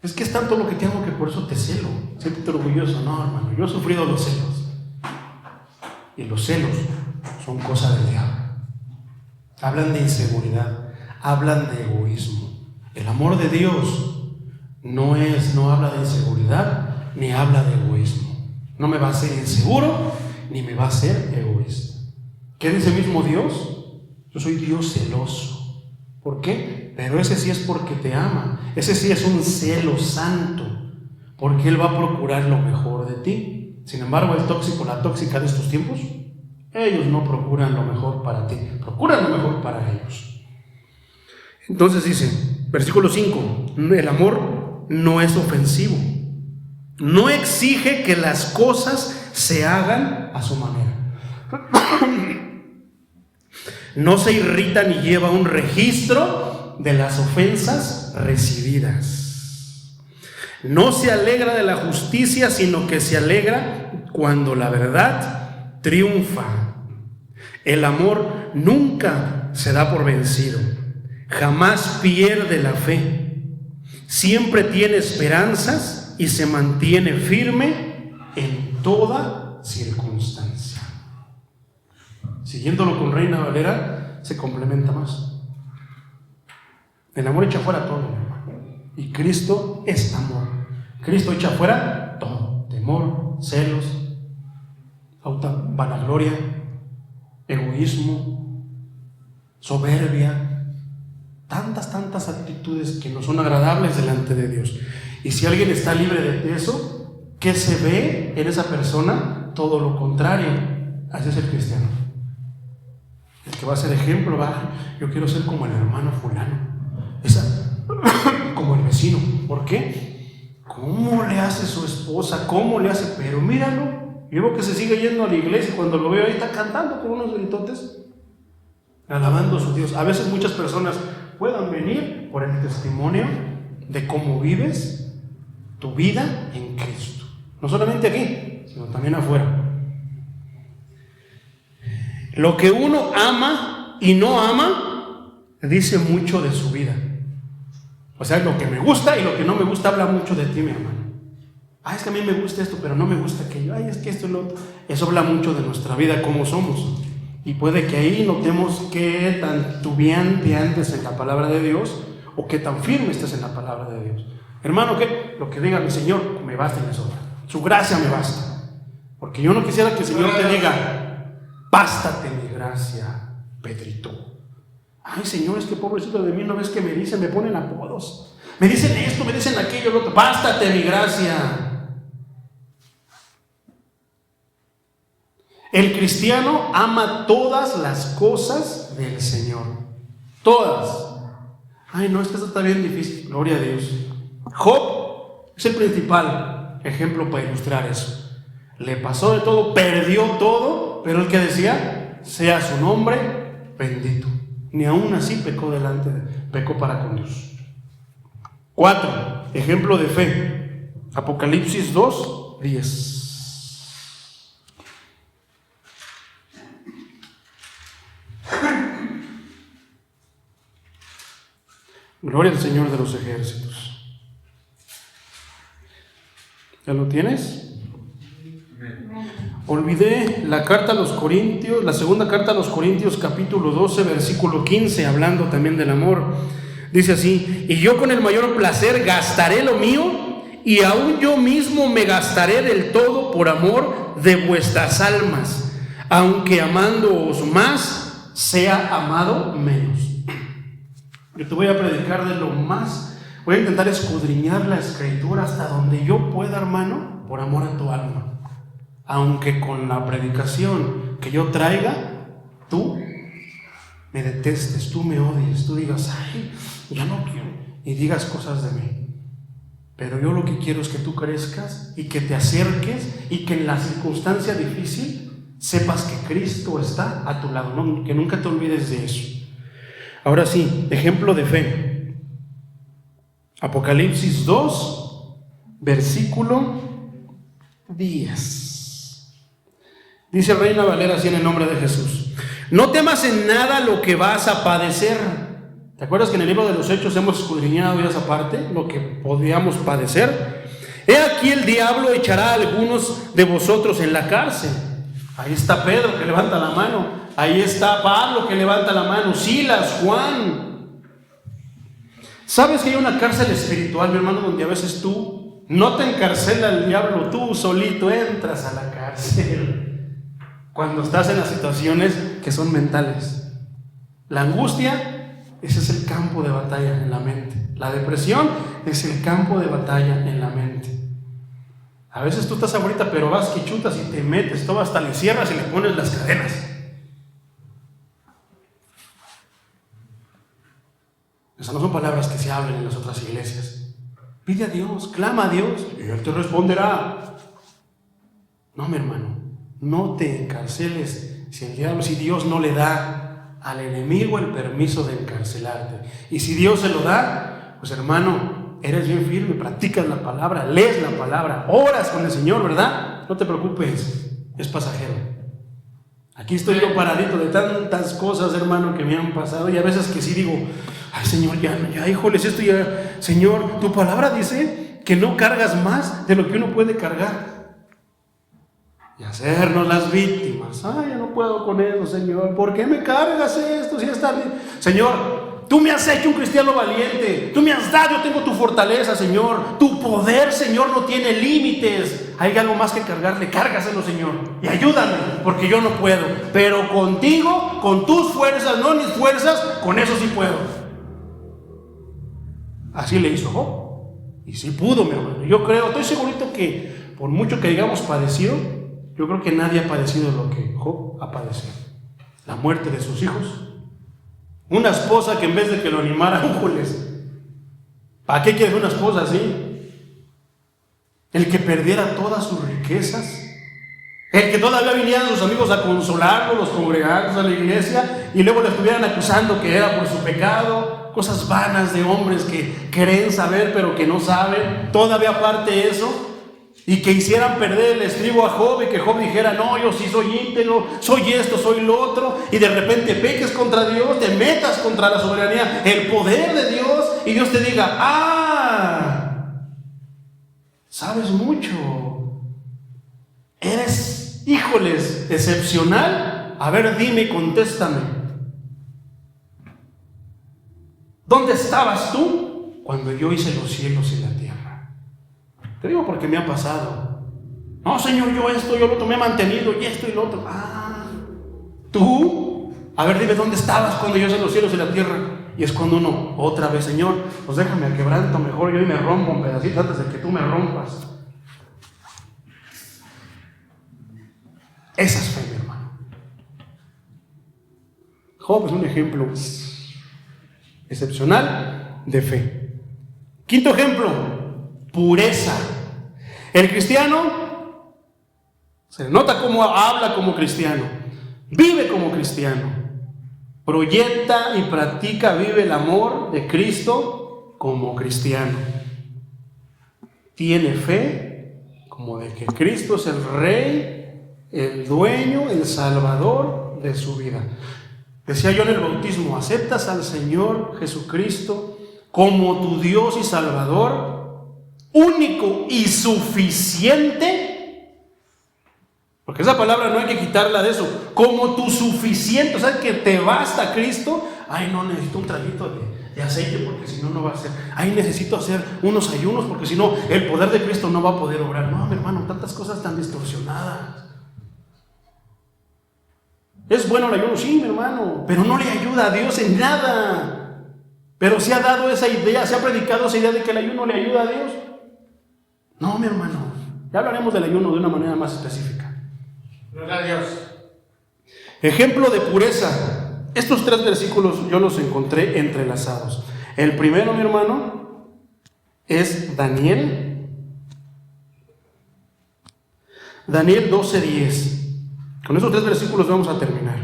Es que es tanto lo que te amo que por eso te celo. Siéntete orgulloso. No, hermano, yo he sufrido los celos. Y los celos son cosas del diablo. Hablan de inseguridad, hablan de egoísmo. El amor de Dios no habla de inseguridad, ni habla de egoísmo. No me va a hacer inseguro, ni me va a hacer egoísta. ¿Qué dice el mismo Dios? Yo soy Dios celoso. ¿Por qué? Pero ese sí es porque te ama. Ese sí es un celo santo, porque Él va a procurar lo mejor de ti. Sin embargo, el tóxico, la tóxica de estos tiempos, ellos no procuran lo mejor para ti, procuran lo mejor para ellos. Entonces dice, versículo 5, el amor no es ofensivo, no exige que las cosas se hagan a su manera. No se irrita ni lleva un registro de las ofensas recibidas. No se alegra de la justicia, sino que se alegra cuando la verdad triunfa. El amor nunca se da por vencido, jamás pierde la fe, siempre tiene esperanzas y se mantiene firme en toda circunstancia. Siguiéndolo con Reina Valera, se complementa más. El amor echa fuera todo, y Cristo es amor. Cristo echa fuera todo: temor, celos, vanagloria, egoísmo, soberbia, tantas actitudes que no son agradables delante de Dios. Y si alguien está libre de eso, ¿qué se ve en esa persona? Todo lo contrario. Así es el cristiano. El que va a ser ejemplo, yo quiero ser como el hermano fulano, como el vecino. ¿Por qué? ¿Cómo le hace su esposa? ¿Cómo le hace? Pero míralo, yo veo que se sigue yendo a la iglesia, y cuando lo veo ahí está cantando con unos gritotes, alabando a su Dios. A veces muchas personas puedan venir por el testimonio de cómo vives tu vida en Cristo, no solamente aquí, sino también afuera. Lo que uno ama y no ama dice mucho de su vida. O sea, lo que me gusta y lo que no me gusta habla mucho de ti, mi hermano. Es que a mí me gusta esto, pero no me gusta aquello. Es que esto y lo otro. Eso habla mucho de nuestra vida, cómo somos. Y puede que ahí notemos qué tan tubiante antes en la palabra de Dios, o qué tan firme estás en la palabra de Dios. Hermano, ¿qué? Lo que diga mi Señor me basta y me sobra. Su gracia me basta. Porque yo no quisiera que el Señor te diga, bástate mi gracia, Pedrito. Ay, Señor, es que pobrecito de mí, una vez que me dicen, me ponen apodos. Me dicen esto, me dicen aquello, lo otro. Bástate mi gracia. El cristiano ama todas las cosas del Señor. Todas. Ay, no, es que esto está bien difícil. Gloria a Dios. Job es el principal ejemplo para ilustrar eso. Le pasó de todo, perdió todo, pero el que decía, sea su nombre bendito. Ni aún así pecó para con Dios. 4. Ejemplo de fe. Apocalipsis 2:10. Gloria al Señor de los ejércitos. ¿Ya lo tienes? Olvidé la carta a los Corintios, la segunda carta a los Corintios, capítulo 12, versículo 15, hablando también del amor. Dice así: y yo con el mayor placer gastaré lo mío, y aún yo mismo me gastaré del todo por amor de vuestras almas, aunque amándoos más, sea amado menos. Yo te voy a predicar de lo más, voy a intentar escudriñar la escritura hasta donde yo pueda, hermano, por amor a tu alma. Aunque con la predicación que yo traiga, tú me detestes, tú me odies, tú digas, ay, ya no quiero, y digas cosas de mí. Pero yo lo que quiero es que tú crezcas y que te acerques y que en la circunstancia difícil sepas que Cristo está a tu lado, ¿no? Que nunca te olvides de eso. Ahora sí, ejemplo de fe. Apocalipsis 2, versículo 10. Dice Reina Valera así en el nombre de Jesús: no temas en nada lo que vas a padecer. ¿Te acuerdas que en el libro de los Hechos hemos escudriñado ya esa parte? Lo que podíamos padecer. He aquí el diablo echará a algunos de vosotros en la cárcel. Ahí está Pedro que levanta la mano. Ahí está Pablo que levanta la mano. Silas, Juan. ¿Sabes que hay una cárcel espiritual, mi hermano, donde a veces tú no te encarcela el diablo, tú solito entras a la cárcel? Cuando estás en las situaciones que son mentales. La angustia, ese es el campo de batalla en la mente. La depresión es el campo de batalla en la mente. A veces tú estás ahorita, pero vas que chutas y te metes, todo hasta le cierras y le pones las cadenas. Esas no son palabras que se hablan en las otras iglesias. Pide a Dios, clama a Dios y Él te responderá. No, mi hermano, no te encarceles si Dios no le da al enemigo el permiso de encarcelarte. Y si Dios se lo da, pues hermano, eres bien firme, practicas la palabra, lees la palabra, oras con el Señor, ¿verdad? No te preocupes, es pasajero. Aquí estoy yo paradito de tantas cosas, hermano, que me han pasado, y a veces que sí digo, ay Señor, ya híjoles, esto ya, Señor, tu palabra dice que no cargas más de lo que uno puede cargar. Y hacernos las víctimas. Ay, yo no puedo con eso, Señor. ¿Por qué me cargas esto? Si está bien. Señor, tú me has hecho un cristiano valiente. Tú me has dado, yo tengo tu fortaleza, Señor. Tu poder, Señor, no tiene límites. Hay algo más que cargarle, cárgaselo, Señor. Y ayúdame, porque yo no puedo. Pero contigo, con tus fuerzas, no mis fuerzas, con eso sí puedo. Así le hizo Job. Y sí pudo, mi hermano. Yo creo, estoy segurito que por mucho que hayamos padecido, yo creo que nadie ha padecido lo que Job ha padecido. La muerte de sus hijos. Una esposa que en vez de que lo animara, ángeles, ¿para qué quieres una esposa así? El que perdiera todas sus riquezas. El que todavía vinieran sus amigos a consolarlo, los congregantes a la iglesia, y luego le estuvieran acusando que era por su pecado. Cosas vanas de hombres que creen saber pero que no saben. Todavía aparte de eso, y que hicieran perder el estribo a Job, y que Job dijera, no, yo sí soy íntegro, soy esto, soy lo otro, y de repente peques contra Dios, te metas contra la soberanía, el poder de Dios, y Dios te diga, sabes mucho, eres, híjoles, excepcional, a ver, dime y contéstame. ¿dónde estabas tú cuando yo hice los cielos y la tierra? Te digo porque me ha pasado. No, Señor, yo esto, yo lo otro, me he mantenido, y esto y lo otro. ¿Tú? A ver, dime, ¿dónde estabas cuando yo hice los cielos y la tierra? Y es cuando uno, otra vez, Señor, pues déjame al quebranto, mejor yo y me rompo un pedacito antes de que tú me rompas. Esa es fe, mi hermano. Job es un ejemplo excepcional de fe. Quinto ejemplo, pureza. El cristiano se nota cómo habla como cristiano, vive como cristiano, proyecta y practica, vive el amor de Cristo como cristiano. Tiene fe como de que Cristo es el Rey, el dueño, el Salvador de su vida. Decía yo en el bautismo, ¿aceptas al Señor Jesucristo como tu Dios y Salvador, único y suficiente? Porque esa palabra no hay que quitarla de eso, como tu suficiente, o sea, que te basta Cristo. Ay, no, necesito un traguito de aceite porque si no, no va a ser. Ay, necesito hacer unos ayunos porque si no, el poder de Cristo no va a poder obrar. No, mi hermano, tantas cosas tan distorsionadas. ¿Es bueno el ayuno? Sí, mi hermano, pero no le ayuda a Dios en nada. Pero se ha dado esa idea, se ha predicado esa idea de que el ayuno le ayuda a Dios. No, mi hermano, ya hablaremos del ayuno de una manera más específica. Gloria a Dios. Ejemplo de pureza. Estos 3 versículos yo los encontré entrelazados. El primero, mi hermano, es Daniel 12:10. Con esos 3 versículos vamos a terminar.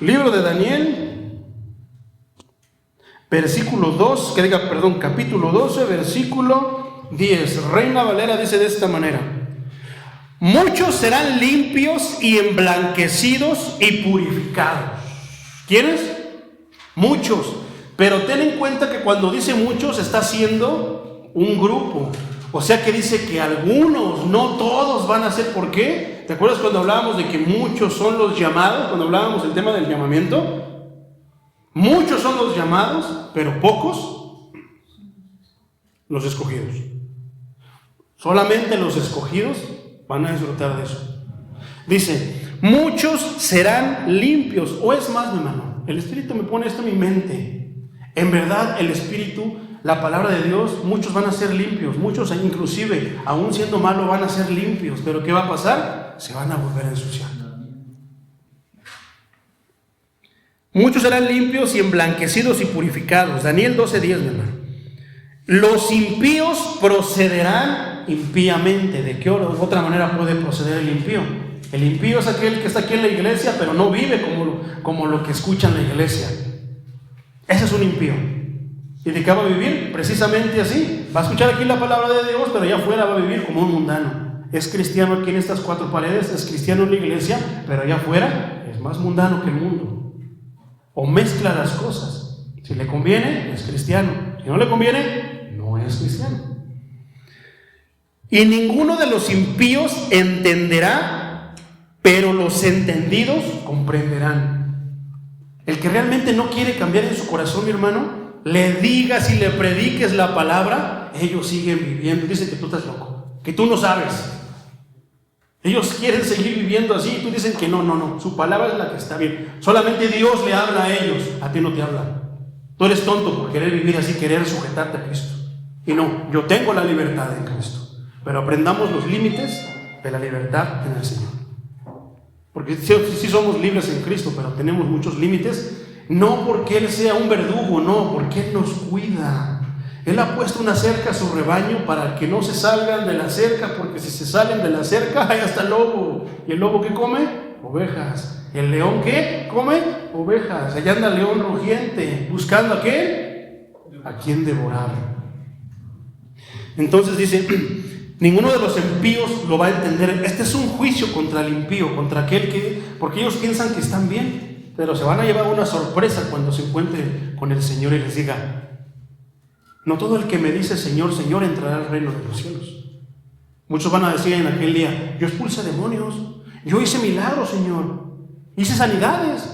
Libro de Daniel, capítulo 12, versículo 10. Reina Valera dice de esta manera: muchos serán limpios y emblanquecidos y purificados. ¿Quiénes? Muchos. Pero ten en cuenta que cuando dice muchos está haciendo un grupo, o sea que dice que algunos, no todos van a ser. ¿Por qué? ¿Te acuerdas cuando hablábamos de que muchos son los llamados? Cuando hablábamos del tema del llamamiento, muchos son los llamados, pero pocos los escogidos. Solamente los escogidos van a disfrutar de eso. Dice, muchos serán limpios. O es más, mi hermano, el Espíritu me pone esto en mi mente. En verdad, el Espíritu, la palabra de Dios, muchos van a ser limpios, muchos inclusive, aún siendo malos, van a ser limpios. Pero ¿qué va a pasar? Se van a volver a ensuciar. Muchos serán limpios y emblanquecidos y purificados. Daniel 12:10, mi hermano. Los impíos procederán impíamente. ¿De qué otra manera puede proceder el impío? El impío es aquel que está aquí en la iglesia, pero no vive como lo que escucha en la iglesia. Ese es un impío. ¿Y de qué va a vivir? Precisamente así. Va a escuchar aquí la palabra de Dios, pero allá afuera va a vivir como un mundano. Es cristiano aquí en estas 4 paredes, es cristiano en la iglesia, pero allá afuera es más mundano que el mundo. O mezcla las cosas. Si le conviene, es cristiano. Si no le conviene, no es cristiano. Y ninguno de los impíos entenderá, pero los entendidos comprenderán. El que realmente no quiere cambiar en su corazón, mi hermano, le digas y le prediques la palabra, ellos siguen viviendo. Dicen que tú estás loco, que tú no sabes. Ellos quieren seguir viviendo así y tú dicen que no, su palabra es la que está bien. Solamente Dios le habla a ellos, a ti no te habla. Tú eres tonto por querer vivir así, querer sujetarte a Cristo. Y no, yo tengo la libertad en Cristo, pero aprendamos los límites de la libertad en el Señor. Porque sí somos libres en Cristo, pero tenemos muchos límites. No porque Él sea un verdugo, no, porque Él nos cuida. Él ha puesto una cerca a su rebaño para que no se salgan de la cerca, porque si se salen de la cerca, ahí está el lobo. ¿Y el lobo qué come? Ovejas. ¿Y el león qué? Come ovejas. Allá anda el león rugiente, buscando a qué? A quién devorar. Entonces dice, ninguno de los impíos lo va a entender. Este es un juicio contra el impío, contra aquel que, porque ellos piensan que están bien, pero se van a llevar una sorpresa cuando se encuentren con el Señor y les diga, no todo el que me dice Señor, Señor entrará al reino de los cielos. Muchos van a decir en aquel día, yo expulsé demonios, yo hice milagros, Señor. Hice sanidades.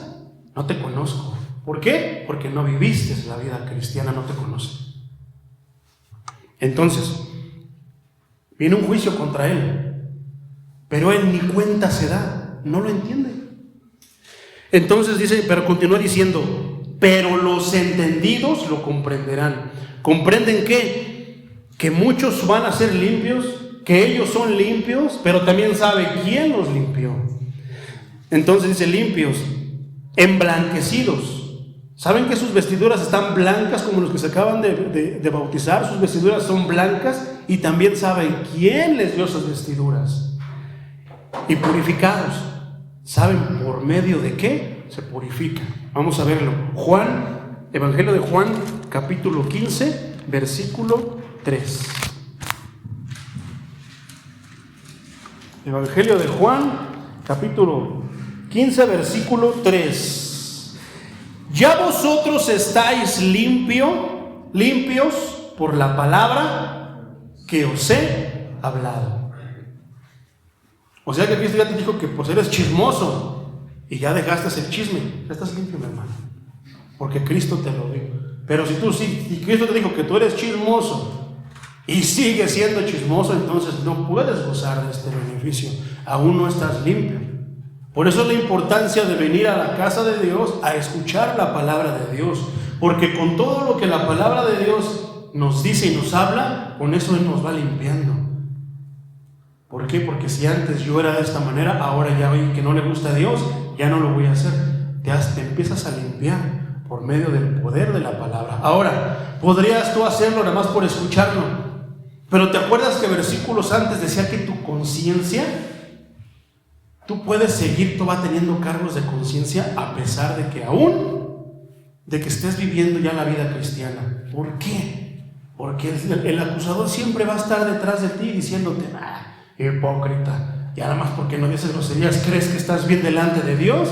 No te conozco. ¿Por qué? Porque no viviste la vida cristiana, no te conoces. Entonces, viene un juicio contra él, pero él ni cuenta se da, no lo entiende. Entonces dice, pero continúa diciendo, pero los entendidos lo comprenderán. ¿Comprenden qué? Que muchos van a ser limpios, que ellos son limpios, pero también sabe quién los limpió. Entonces dice limpios, emblanquecidos. ¿Saben que sus vestiduras están blancas como los que se acaban de bautizar? Sus vestiduras son blancas y también saben quién les dio esas vestiduras. Y purificados. ¿Saben por medio de qué se purifican? Vamos a verlo. Juan, Evangelio de Juan, capítulo 15, versículo 3. Evangelio de Juan, capítulo 15, versículo 3. Ya vosotros estáis limpios por la palabra que os he hablado. O sea que Cristo ya te dijo que pues eres chismoso y ya dejaste el chisme. Ya estás limpio, mi hermano, porque Cristo te lo dijo. Pero si Cristo te dijo que tú eres chismoso y sigues siendo chismoso, entonces no puedes gozar de este beneficio. Aún no estás limpio. Por eso es la importancia de venir a la casa de Dios a escuchar la palabra de Dios, porque con todo lo que la palabra de Dios nos dice y nos habla, con eso Él nos va limpiando. ¿Por qué? Porque si antes yo era de esta manera, ahora ya vi que no le gusta a Dios, ya no lo voy a hacer. Te empiezas a limpiar por medio del poder de la palabra. Ahora, podrías tú hacerlo nada más por escucharlo, pero ¿te acuerdas que versículos antes decía que tu conciencia, tú puedes seguir, tú vas teniendo cargos de conciencia a pesar de que aún, de que estés viviendo ya la vida cristiana? ¿Por qué? Porque el acusador siempre va a estar detrás de ti diciéndote, hipócrita, y nada más porque no dices groserías, ¿crees que estás bien delante de Dios?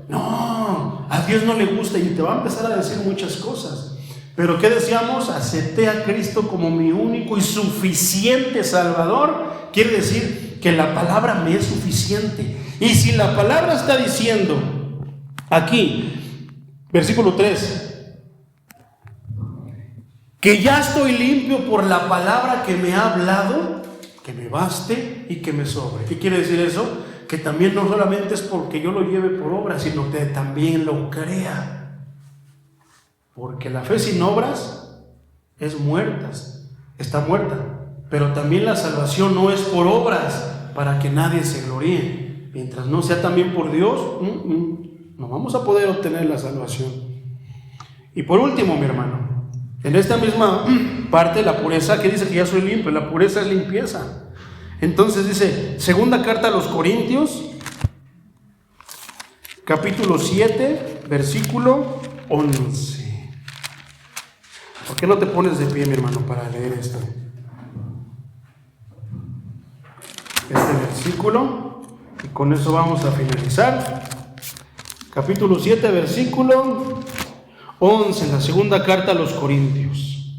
No, a Dios no le gusta y te va a empezar a decir muchas cosas. Pero ¿qué decíamos? Acepté a Cristo como mi único y suficiente Salvador. Quiere decir que la palabra me es suficiente. Y si la palabra está diciendo aquí, versículo 3, que ya estoy limpio por la palabra que me ha hablado, que me baste y que me sobre. ¿Qué quiere decir eso? Que también no solamente es porque yo lo lleve por obra, sino que también lo crea. Porque la fe sin obras es muerta, está muerta. Pero también la salvación no es por obras para que nadie se gloríe. Mientras no sea también por Dios, no vamos a poder obtener la salvación. Y por último, mi hermano, en esta misma parte, la pureza, que dice que ya soy limpio, la pureza es limpieza. Entonces dice, segunda carta a los Corintios, capítulo 7, versículo 11. ¿Por qué no te pones de pie, mi hermano, para leer este versículo? Y con eso vamos a finalizar. Capítulo 7, versículo 11, la segunda carta a los Corintios.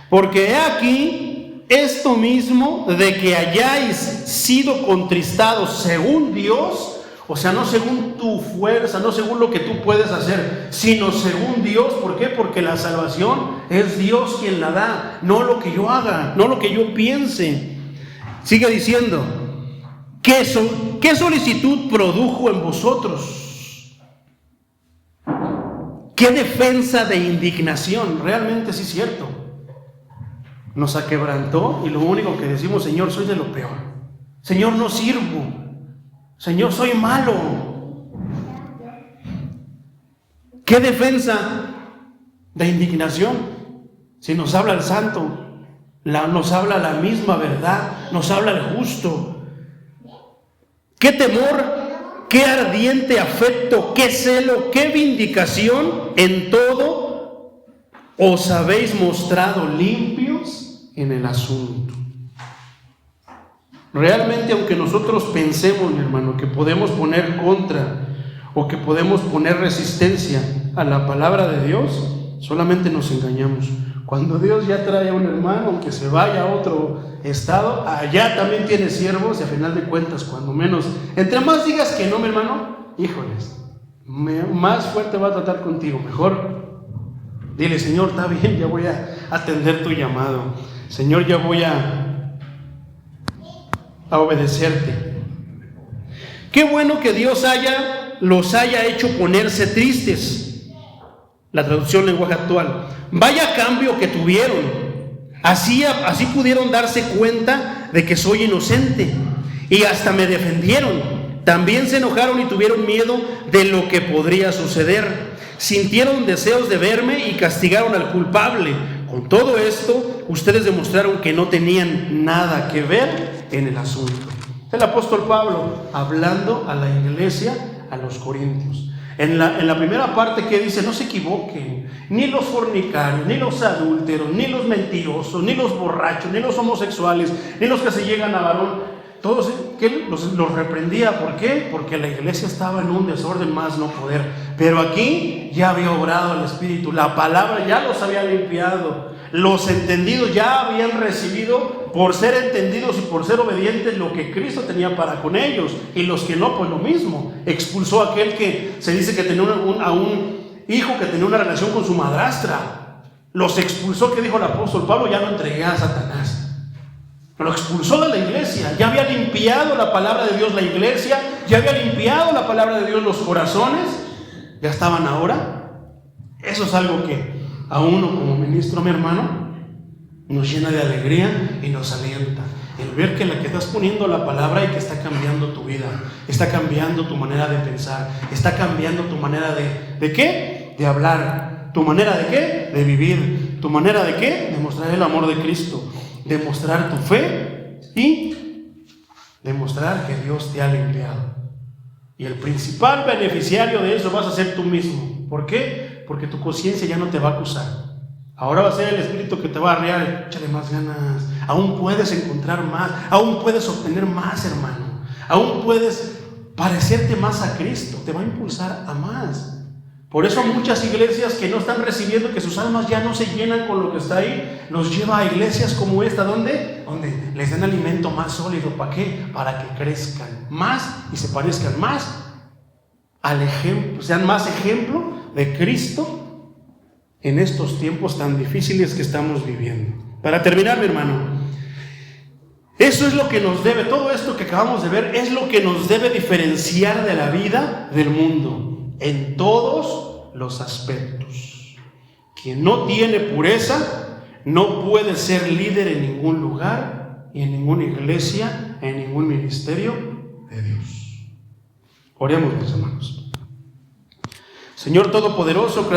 Porque he aquí esto mismo de que hayáis sido contristados según Dios, o sea, no según tu fuerza, no según lo que tú puedes hacer, sino según Dios. ¿Por qué? Porque la salvación es Dios quien la da, no lo que yo haga, no lo que yo piense. Sigue diciendo, ¿qué solicitud produjo en vosotros? ¿Qué defensa de indignación? Realmente sí es cierto. Nos aquebrantó y lo único que decimos, Señor, soy de lo peor. Señor, no sirvo. Señor, soy malo. ¿Qué defensa de indignación? Si nos habla el santo, nos habla la misma verdad, nos habla el justo. ¿Qué temor, qué ardiente afecto, qué celo, qué vindicación? En todo os habéis mostrado limpios en el asunto. Realmente, aunque nosotros pensemos, mi hermano, que podemos poner contra o que podemos poner resistencia a la palabra de Dios, solamente nos engañamos. Cuando Dios ya trae a un hermano, aunque se vaya a otro estado, allá también tiene siervos, y a final de cuentas, cuando menos, entre más digas que no, mi hermano, híjoles, más fuerte va a tratar contigo. Mejor dile: Señor, está bien, ya voy a atender tu llamado. Señor, ya voy a obedecerte. Qué bueno que Dios los haya hecho ponerse tristes. La traducción lenguaje actual. Vaya cambio que tuvieron. Así pudieron darse cuenta de que soy inocente y hasta me defendieron. También se enojaron y tuvieron miedo de lo que podría suceder. Sintieron deseos de verme y castigaron al culpable. Con todo esto, ustedes demostraron que no tenían nada que ver en el asunto. El apóstol Pablo hablando a la iglesia, a los corintios. En la primera parte que dice: no se equivoquen, ni los fornicarios, ni los adúlteros, ni los mentirosos, ni los borrachos, ni los homosexuales, ni los que se llegan a varón, todos que los reprendía. ¿Por qué? Porque la iglesia estaba en un desorden más no poder. Pero aquí ya había obrado el Espíritu, la palabra ya los había limpiado. Los entendidos ya habían recibido, por ser entendidos y por ser obedientes, lo que Cristo tenía para con ellos. Y los que no, pues lo mismo. Expulsó a aquel que se dice que tenía a un hijo que tenía una relación con su madrastra. Los expulsó. ¿Qué dijo el apóstol Pablo? Ya lo entregué a Satanás. Lo expulsó de la iglesia. Ya había limpiado la palabra de Dios la iglesia. Ya había limpiado la palabra de Dios los corazones. Ya estaban ahora. Eso es algo que a uno como ministro, mi hermano, nos llena de alegría y nos alienta. El ver que la que estás poniendo la palabra y que está cambiando tu vida, está cambiando tu manera de pensar, está cambiando tu manera ¿de qué? De hablar. ¿Tu manera de qué? De vivir. ¿Tu manera de qué? De mostrar el amor de Cristo, de mostrar tu fe y demostrar que Dios te ha limpiado. Y el principal beneficiario de eso vas a ser tú mismo. ¿Por qué? Porque tu conciencia ya no te va a acusar. Ahora va a ser el Espíritu que te va a arriar. Échale más ganas. Aún puedes encontrar más. Aún puedes obtener más, hermano. Aún puedes parecerte más a Cristo. Te va a impulsar a más. Por eso muchas iglesias que no están recibiendo, que sus almas ya no se llenan con lo que está ahí, los lleva a iglesias como esta. ¿Dónde? Donde les den alimento más sólido. ¿Para qué? Para que crezcan más y se parezcan más al ejemplo, sean más ejemplo de Cristo en estos tiempos tan difíciles que estamos viviendo. Para terminar, mi hermano, eso es lo que nos debe, todo esto que acabamos de ver es lo que nos debe diferenciar de la vida del mundo en todos los aspectos. Quien no tiene pureza no puede ser líder en ningún lugar y en ninguna iglesia, en ningún ministerio de Dios. Oremos, mis hermanos. Señor Todopoderoso,